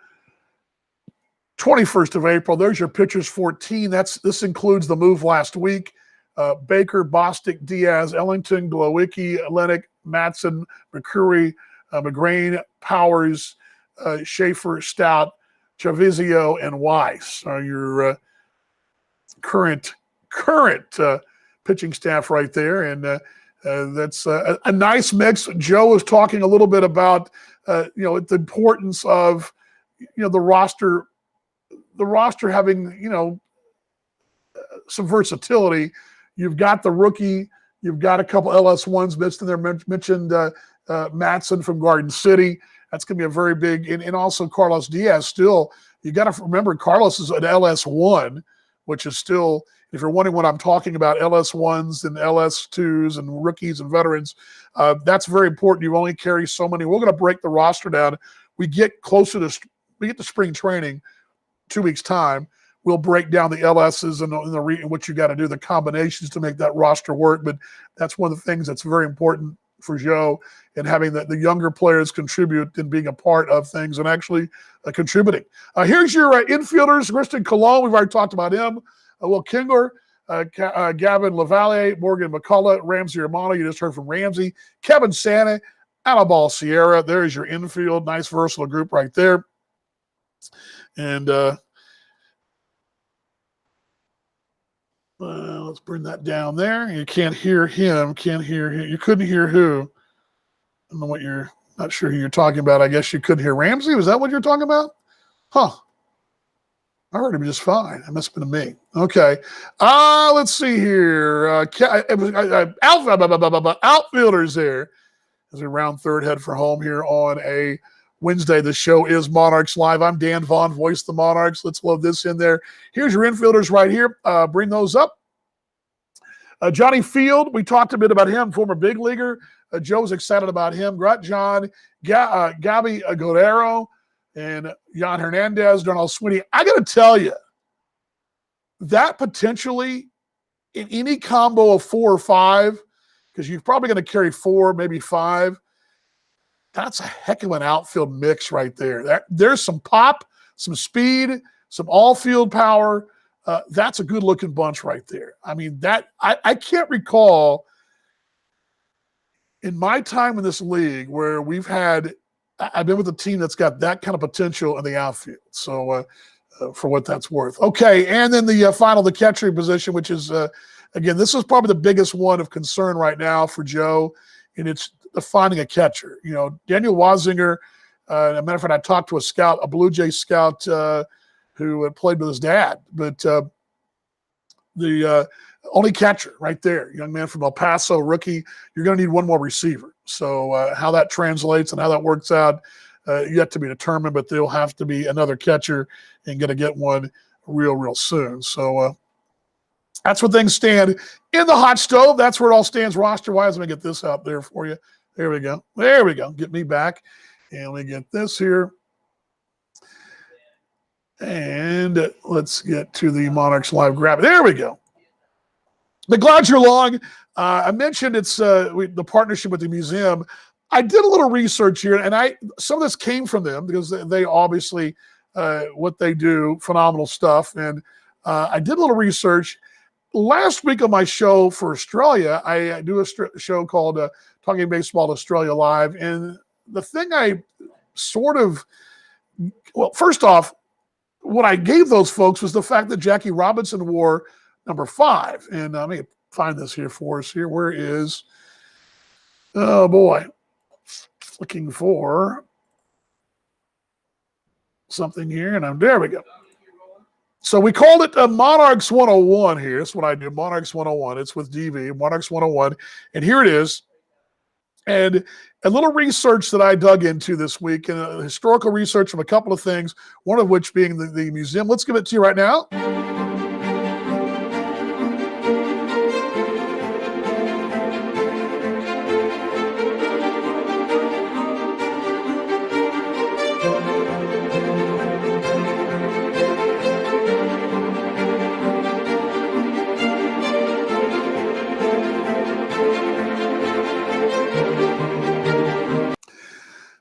21st of April. There's your pitchers 14. This includes the move last week. Baker, Bostic, Diaz, Ellington, Glowicki, Lennox, Matson, McCreary, McGrain, Powers, Schaefer, Stout, Chavizio, and Weiss are your current pitching staff right there. And that's a nice mix. Joe was talking a little bit about the importance of the roster having some versatility. You've got the rookie, you've got a couple LS1s mixed in there. Mentioned Matson from Garden City. That's going to be a very big, and also Carlos Diaz. Still, you got to remember Carlos is an LS1, which is still, if you're wondering what I'm talking about, LS1s and LS2s and rookies and veterans, that's very important. You only carry so many. We're going to break the roster down. We get to spring training, 2 weeks time. We'll break down the LSs and what you got to do, the combinations to make that roster work. But that's one of the things that's very important for Joe, and having the younger players contribute and being a part of things and actually contributing. Here's your infielders. Kristen Colon, we've already talked about him. Will Kingler, Gavin LaValle, Morgan McCullough, Ramsey Romano. You just heard from Ramsey. Kevin Santa, Anibal Sierra. There's your infield. Nice versatile group right there. And let's bring that down there. You can't hear him. Can't hear him. You couldn't hear who? I don't know what you're not sure who you're talking about. I guess you couldn't hear Ramsey. Was that what you're talking about? Huh. I heard him just fine. It must have been me. Okay. Let's see here. Outfielders there as we round third, head for home here on a Wednesday. The show is Monarchs Live. I'm Dan Vaughn, voice of the Monarchs. Let's load this in there. Here's your infielders right here. Bring those up. Johnny Field, we talked a bit about him, former big leaguer. Joe's excited about him. John, Gabby Aguilera, and Jan Hernandez, Darnell Sweeney. I got to tell you, that potentially in any combo of 4 or 5, because you're probably going to carry 4, maybe 5, that's a heck of an outfield mix right there. There's some pop, some speed, some all-field power. That's a good-looking bunch right there. I mean, I can't recall in my time in this league where I've been with a team that's got that kind of potential in the outfield. So for what that's worth. Okay, and then the catcher position, which is, again, this is probably the biggest one of concern right now for Joe, and it's finding a catcher. Daniel Wazinger, as a matter of fact, I talked to a Blue Jay scout who had played with his dad, but the only catcher right there, young man from El Paso, rookie. You're going to need one more receiver. So how that translates and how that works out, yet to be determined, but there'll have to be another catcher and going to get one real soon. So that's where things stand in the hot stove. That's where it all stands roster-wise. Let me get this out there for you. There we go. Get me back. And let me get this here. And let's get to the Monarchs Live grab. There we go. But glad you're along. I mentioned it's the partnership with the museum. I did a little research here, and some of this came from them because they obviously what they do, phenomenal stuff. And I did a little research. Last week on my show for Australia, I do a show called Talking Baseball Australia Live. And the thing first off, what I gave those folks was the fact that Jackie Robinson wore number 5. And let me find this here for us here. Where is, oh boy, looking for something here. And there we go. So we called it Monarchs 101 here. That's what I do, Monarchs 101. It's with DV, Monarchs 101. And here it is. And a little research that I dug into this week, and historical research from a couple of things, one of which being the museum. Let's give it to you right now.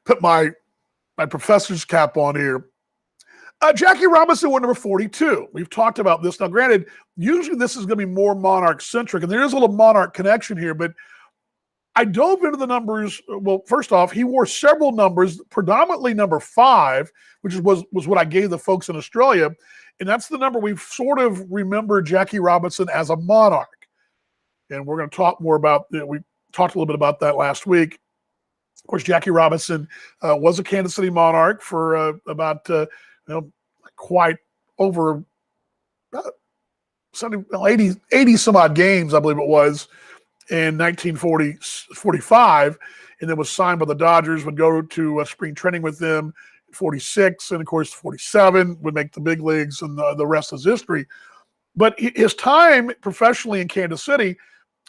Put my professor's cap on here. Jackie Robinson wore number 42. We've talked about this. Now, granted, usually this is going to be more Monarch-centric, and there is a little Monarch connection here, but I dove into the numbers. Well, first off, he wore several numbers, predominantly number 5, which was what I gave the folks in Australia, and that's the number we've sort of remembered Jackie Robinson as a Monarch. And we're going to talk more about it. We talked a little bit about that last week. Of course, Jackie Robinson was a Kansas City Monarch for about quite over 80 some odd games, I believe it was, in 1945, and then was signed by the Dodgers, would go to spring training with them in 46, and of course 47 would make the big leagues, and the rest is history. But his time professionally in Kansas City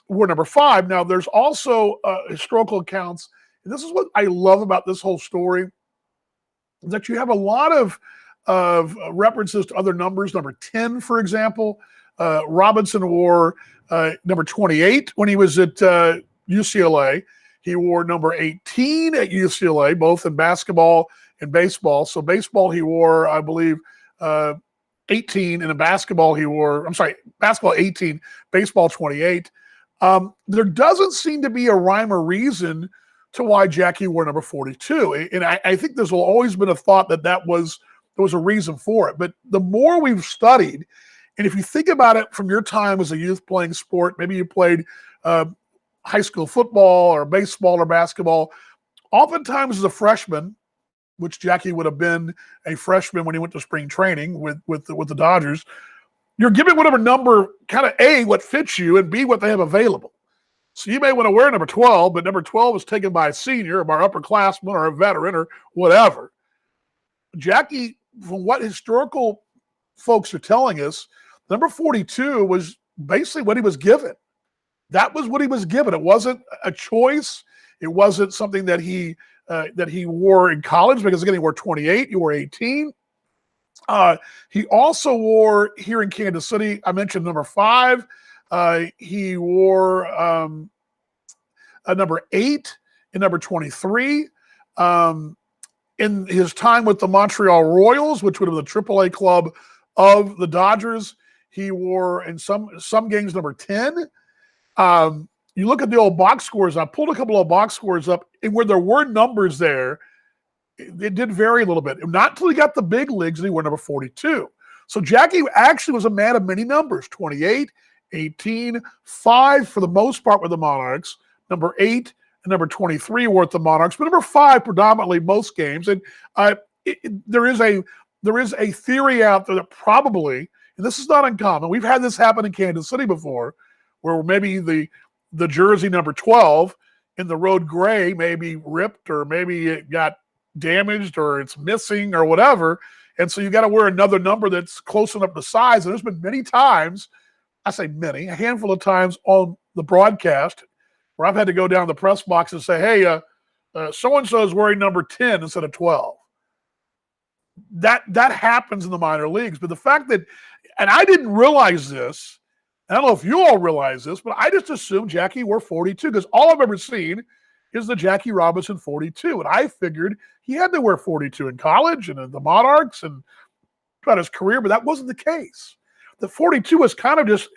were number 5. Now, there's also historical accounts, and this is what I love about this whole story, that you have a lot of references to other numbers. Number 10, for example, Robinson wore number 28 when he was at UCLA. He wore number 18 at UCLA, both in basketball and baseball. So baseball he wore, I believe, 18, and in basketball he wore, basketball 18, baseball 28. There doesn't seem to be a rhyme or reason to why Jackie wore number 42. And I think there's always been a thought that there was a reason for it. But the more we've studied, and if you think about it from your time as a youth playing sport, maybe you played high school football or baseball or basketball, oftentimes as a freshman, which Jackie would have been a freshman when he went to spring training with the Dodgers, you're given whatever number, kind of A, what fits you, and B, what they have available. So you may want to wear number 12, but number 12 is taken by a senior or by an upperclassman or a veteran or whatever. Jackie, from what historical folks are telling us, number 42 was basically what he was given. That was what he was given. It wasn't a choice. It wasn't something that he wore in college, because again, he wore 28, he wore 18. He also wore here in Kansas City, I mentioned number 5. He wore a number 8 and number 23. In his time with the Montreal Royals, which would have been the AAA club of the Dodgers, he wore in some games number 10. You look at the old box scores. I pulled a couple of box scores up, and where there were numbers there, it did vary a little bit. Not until he got the big leagues and he wore number 42. So Jackie actually was a man of many numbers: 28, 18, 5 for the most part with the Monarchs, number 8 and number 23 were at the Monarchs, but number 5 predominantly most games. And there is a theory out there that probably, and this is not uncommon, we've had this happen in Kansas City before, where maybe the jersey number 12 in the road gray may be ripped, or maybe it got damaged, or it's missing, or whatever. And so you got to wear another number that's close enough to size. And there's been many times, I say many, a handful of times on the broadcast where I've had to go down the press box and say, hey, so-and-so is wearing number 10 instead of 12. That happens in the minor leagues. But the fact that, and I didn't realize this, I don't know if you all realize this, but I just assumed Jackie wore 42, because all I've ever seen is the Jackie Robinson 42. And I figured he had to wear 42 in college and in the Monarchs and throughout his career, but that wasn't the case. The 42 was kind of just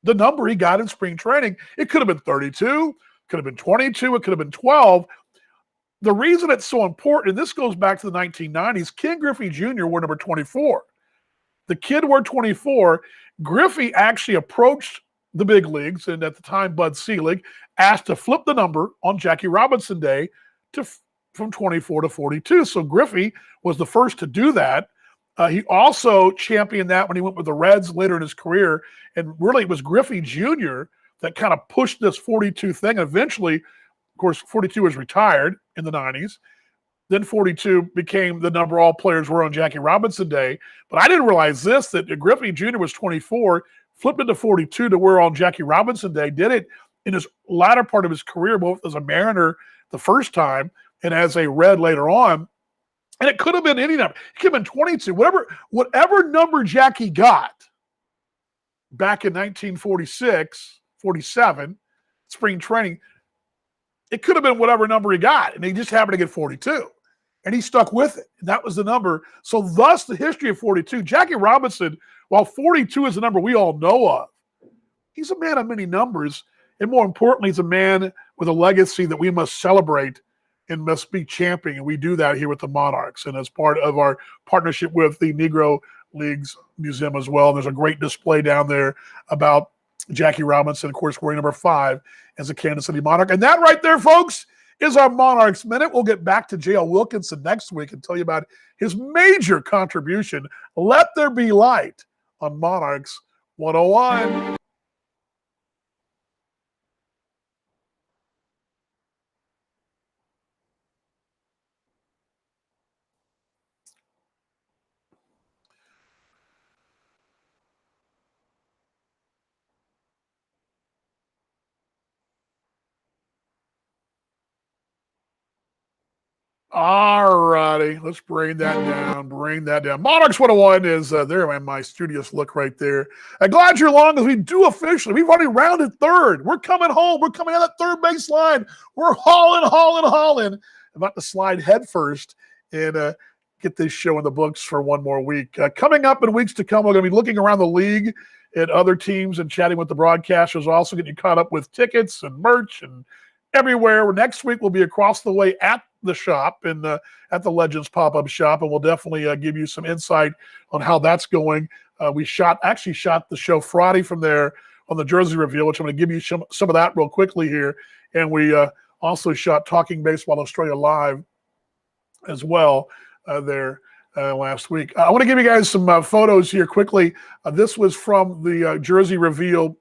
the number he got in spring training. It could have been 32, could have been 22, it could have been 12. the reason it's so important, and this goes back to the 1990s, Ken Griffey Jr. wore number 24. The kid wore 24. Griffey actually approached the big leagues, and at the time, Bud Selig asked to flip the number on Jackie Robinson Day from 24 to 42. So Griffey was the first to do that. He also championed that when he went with the Reds later in his career. And really, it was Griffey Jr. that kind of pushed this 42 thing. Eventually, of course, 42 was retired in the 90s. Then 42 became the number all players were on Jackie Robinson Day. But I didn't realize this, that Griffey Jr. was 24, flipped into 42 to wear on Jackie Robinson Day, did it in his latter part of his career, both as a Mariner the first time and as a Red later on. And it could have been any number. It could have been 22. Whatever number Jackie got back in 1946, 47, spring training, it could have been whatever number he got. And he just happened to get 42. And he stuck with it. And that was the number. So thus the history of 42. Jackie Robinson, while 42 is the number we all know of, he's a man of many numbers. And more importantly, he's a man with a legacy that we must celebrate and must be championing. And we do that here with the Monarchs. And as part of our partnership with the Negro Leagues Museum as well, there's a great display down there about Jackie Robinson, of course, wearing number 5 as a Kansas City Monarch. And that right there, folks, is our Monarchs Minute. We'll get back to J.L. Wilkinson next week and tell you about his major contribution, Let There Be Light, on Monarchs 101. All righty, let's bring that down. Monarchs 101 is there, man, my studious look right there. I'm glad you're along as we do officially. We've already rounded third. We're coming home. We're coming out that third baseline. We're hauling. About to slide head first and get this show in the books for one more week. Coming up in weeks to come, we're going to be looking around the league at other teams and chatting with the broadcasters. Also getting you caught up with tickets and merch and everywhere. Next week, we'll be across the way at the shop and at the Legends pop-up shop, and we'll definitely give you some insight on how that's going. We actually shot the show Friday from there on the jersey reveal, which I'm going to give you some of that real quickly here. And we also shot Talking Baseball Australia Live as well there last week. I want to give you guys some photos here quickly. This was from the jersey reveal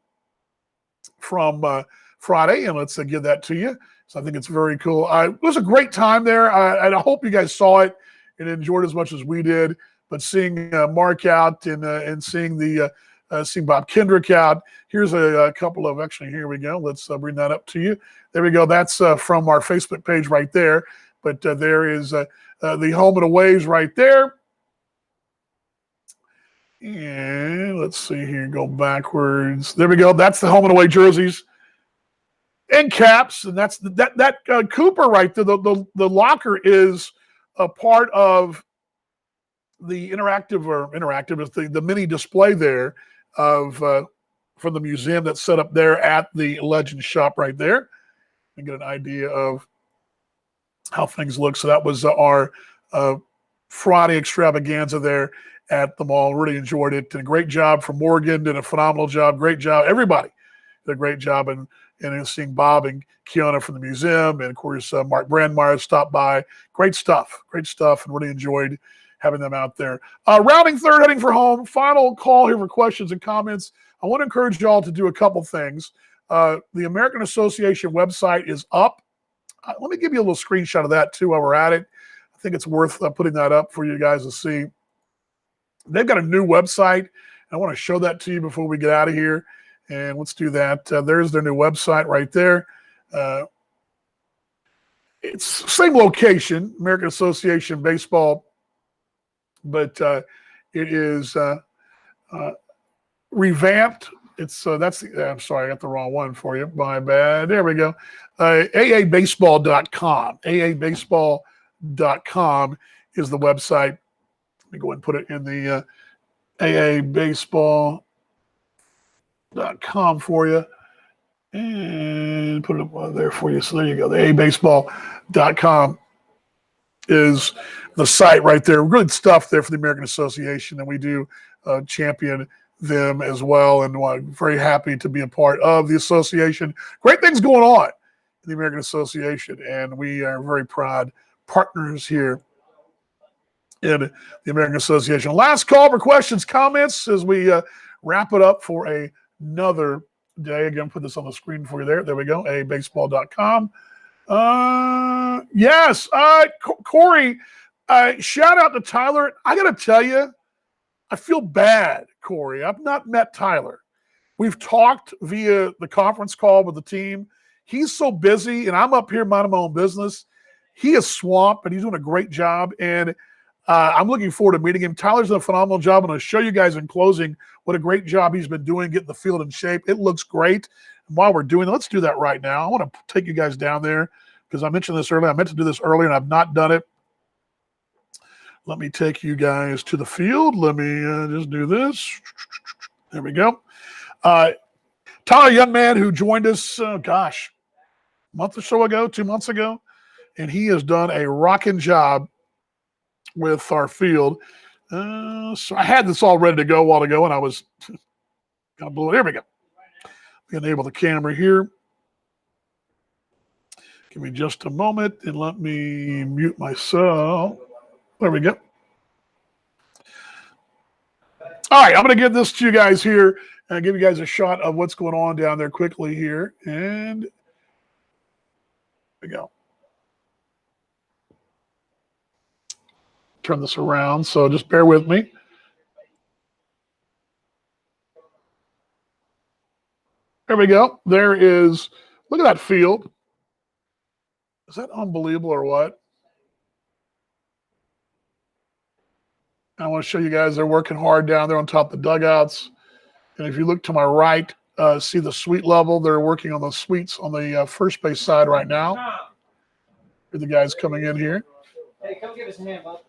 from Friday, and let's give that to you. So I think it's very cool. It was a great time there. And I hope you guys saw it and enjoyed as much as we did. But seeing Mark out and seeing seeing Bob Kendrick out. Here's a couple of, actually, here we go. Let's bring that up to you. There we go. That's from our Facebook page right there. But there is the home and aways right there. And let's see here. Go backwards. There we go. That's the home and away jerseys and caps, and that's that Cooper right there. The locker is a part of the interactive is the mini display there of from the museum that's set up there at the Legends shop right there, and get an idea of how things look. So that was our Friday extravaganza there at the mall. Really enjoyed it. And a great job from Morgan. Did a phenomenal job. Great job. Everybody did a great job. And seeing Bob and Kiana from the museum, and of course Mark Brandmeyer stopped by. Great stuff, and really enjoyed having them out there. Rounding third, heading for home. Final call here for questions and comments. I want to encourage you all to do a couple things. The American Association website is up. Let me give you a little screenshot of that too while we're at it. I think it's worth putting that up for you guys to see. They've got a new website. I want to show that to you before we get out of here. And let's do that. There's their new website right there. It's same location, American Association Baseball, but it is revamped. It's I'm sorry, I got the wrong one for you. My bad. There we go. AABaseball.com. AABaseball.com is the website. Let me go ahead and put it in the AABaseball.com for you and put it up there for you. So there you go, the ABaseball.com. is the site right there. Good stuff there for the American Association, and we do champion them as well. And very happy to be a part of the association. Great things going on in the American Association, and we are very proud partners here in the American Association. Last call for questions, comments as we wrap it up for another day. Again, put this on the screen for you there. There we go, abaseball.com. Yes, Corey, shout out to Tyler. I got to tell you, I feel bad, Corey. I've not met Tyler. We've talked via the conference call with the team. He's so busy, and I'm up here minding my own business. He is swamped, but he's doing a great job, and I'm looking forward to meeting him. Tyler's done a phenomenal job. I'm going to show you guys in closing what a great job he's been doing getting the field in shape. It looks great. And while we're doing it, let's do that right now. I want to take you guys down there because I mentioned this earlier. I meant to do this earlier, and I've not done it. Let me take you guys to the field. Let me just do this. There we go. Tyler, a young man who joined us, a month or so ago, 2 months ago, and he has done a rocking job with our field. So I had this all ready to go a while ago, and I was kind of blew it. Here we go. Enable the camera here. Give me just a moment, and let me mute myself. There we go. All right, I'm going to give this to you guys here and give you guys a shot of what's going on down there quickly here. And there we go. Turn this around, so just bear with me. There we go. There is, look at that field. Is that unbelievable or what? I want to show you guys they're working hard down there on top of the dugouts. And if you look to my right, see the suite level. They're working on the suites on the first base side right now. Here are the guys coming in here. Hey, come give us a hand, bud.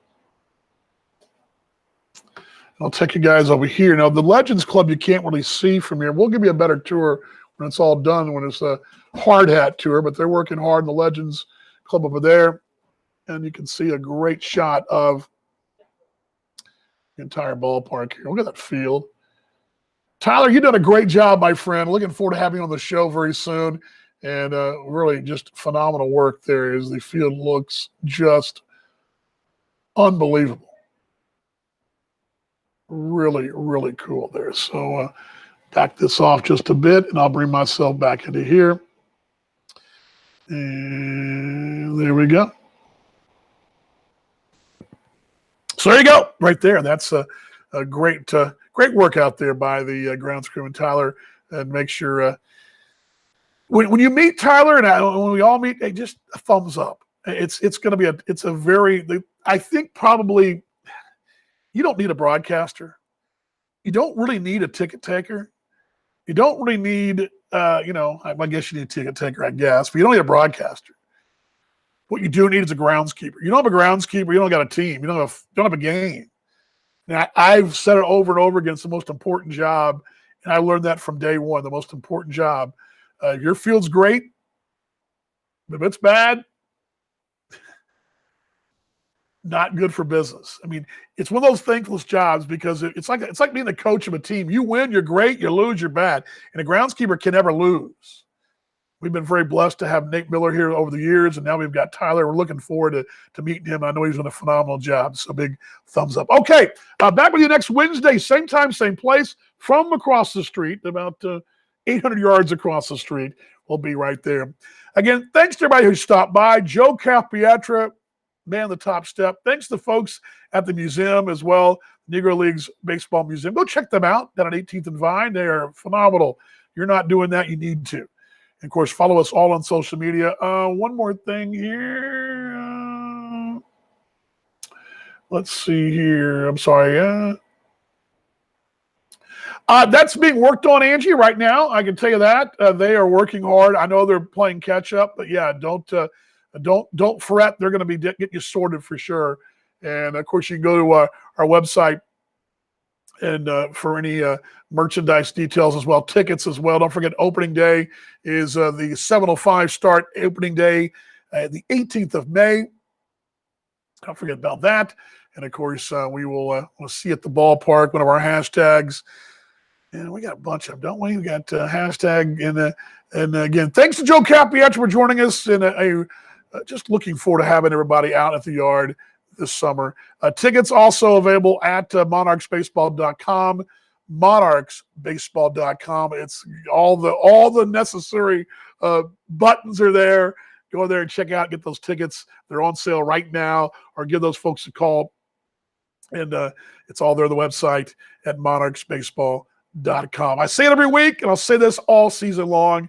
I'll take you guys over here. Now, the Legends Club you can't really see from here. We'll give you a better tour when it's all done, when it's a hard hat tour, but they're working hard in the Legends Club over there. And you can see a great shot of the entire ballpark here. Look at that field. Tyler, you've done a great job, my friend. Looking forward to having you on the show very soon. And really just phenomenal work there as the field looks just unbelievable. Really, really cool there. So back this off just a bit, and I'll bring myself back into here. And there we go. So there you go, right there. That's a great work out there by the grounds crew and Tyler. And make sure when you meet Tyler and when we all meet, hey, just a thumbs up. It's going to be a very, I think probably you don't need a broadcaster. You don't really need a ticket taker. You don't really need, I guess you need a ticket taker, I guess, but you don't need a broadcaster. What you do need is a groundskeeper. You don't have a groundskeeper, you don't got a team. You don't have a game. Now, I've said it over and over again, it's the most important job, and I learned that from day one, the most important job. Your field's great, but if it's bad, not good for business. I mean, it's one of those thankless jobs because it's like being the coach of a team. You win, you're great. You lose, you're bad. And a groundskeeper can never lose. We've been very blessed to have Nate Miller here over the years, and now we've got Tyler. We're looking forward to meeting him. I know he's doing a phenomenal job, so big thumbs up. Okay, back with you next Wednesday, same time, same place, from across the street, about 800 yards across the street. We'll be right there. Again, thanks to everybody who stopped by. Joe Capiatra, man, the top step. Thanks to the folks at the museum as well, Negro Leagues Baseball Museum. Go check them out down at 18th and Vine. They are phenomenal. You're not doing that, you need to. And of course, follow us all on social media. One more thing here. Let's see here. I'm sorry. That's being worked on, Angie, right now. I can tell you that. They are working hard. I know they're playing catch up, but yeah, don't fret. They're going to be getting you sorted for sure. And of course, you can go to our website and for any merchandise details as well, tickets as well. Don't forget, opening day is the 7:05 start. Opening day, the 18th of May. Don't forget about that. And of course, we will we'll see you at the ballpark, one of our hashtags. And we got a bunch of them, don't we? We got hashtag. And again, thanks to Joe Capietro for joining us. And just looking forward to having everybody out at the yard this summer. Tickets also available at monarchsbaseball.com. Monarchsbaseball.com. It's all the necessary buttons are there. Go there and check out, get those tickets. They're on sale right now, or give those folks a call. And it's all there on the website at monarchsbaseball.com. I say it every week, and I'll say this all season long.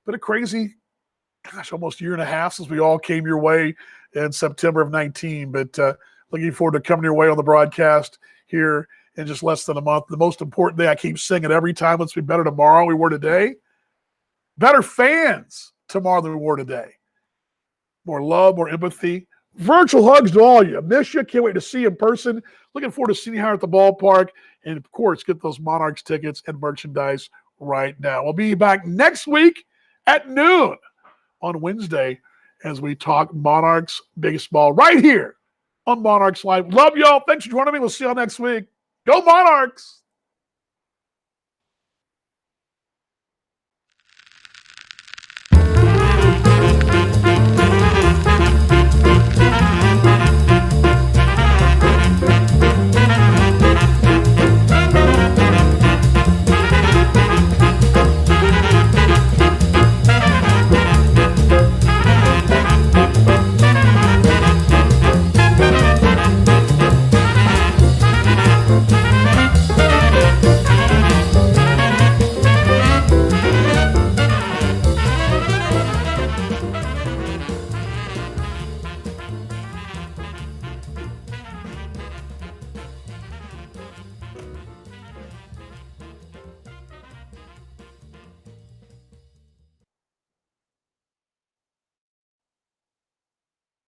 Been a crazy, almost year and a half since we all came your way in September of 19. But looking forward to coming your way on the broadcast here in just less than a month. The most important thing, I keep saying it every time, let's be better tomorrow than we were today. Better fans tomorrow than we were today. More love, more empathy. Virtual hugs to all of you. Miss you. Can't wait to see you in person. Looking forward to seeing you here at the ballpark. And, of course, get those Monarchs tickets and merchandise right now. We'll be back next week at noon on Wednesday as we talk Monarchs baseball right here on Monarchs Live. Love y'all. Thanks for joining me. We'll see y'all next week. Go Monarchs!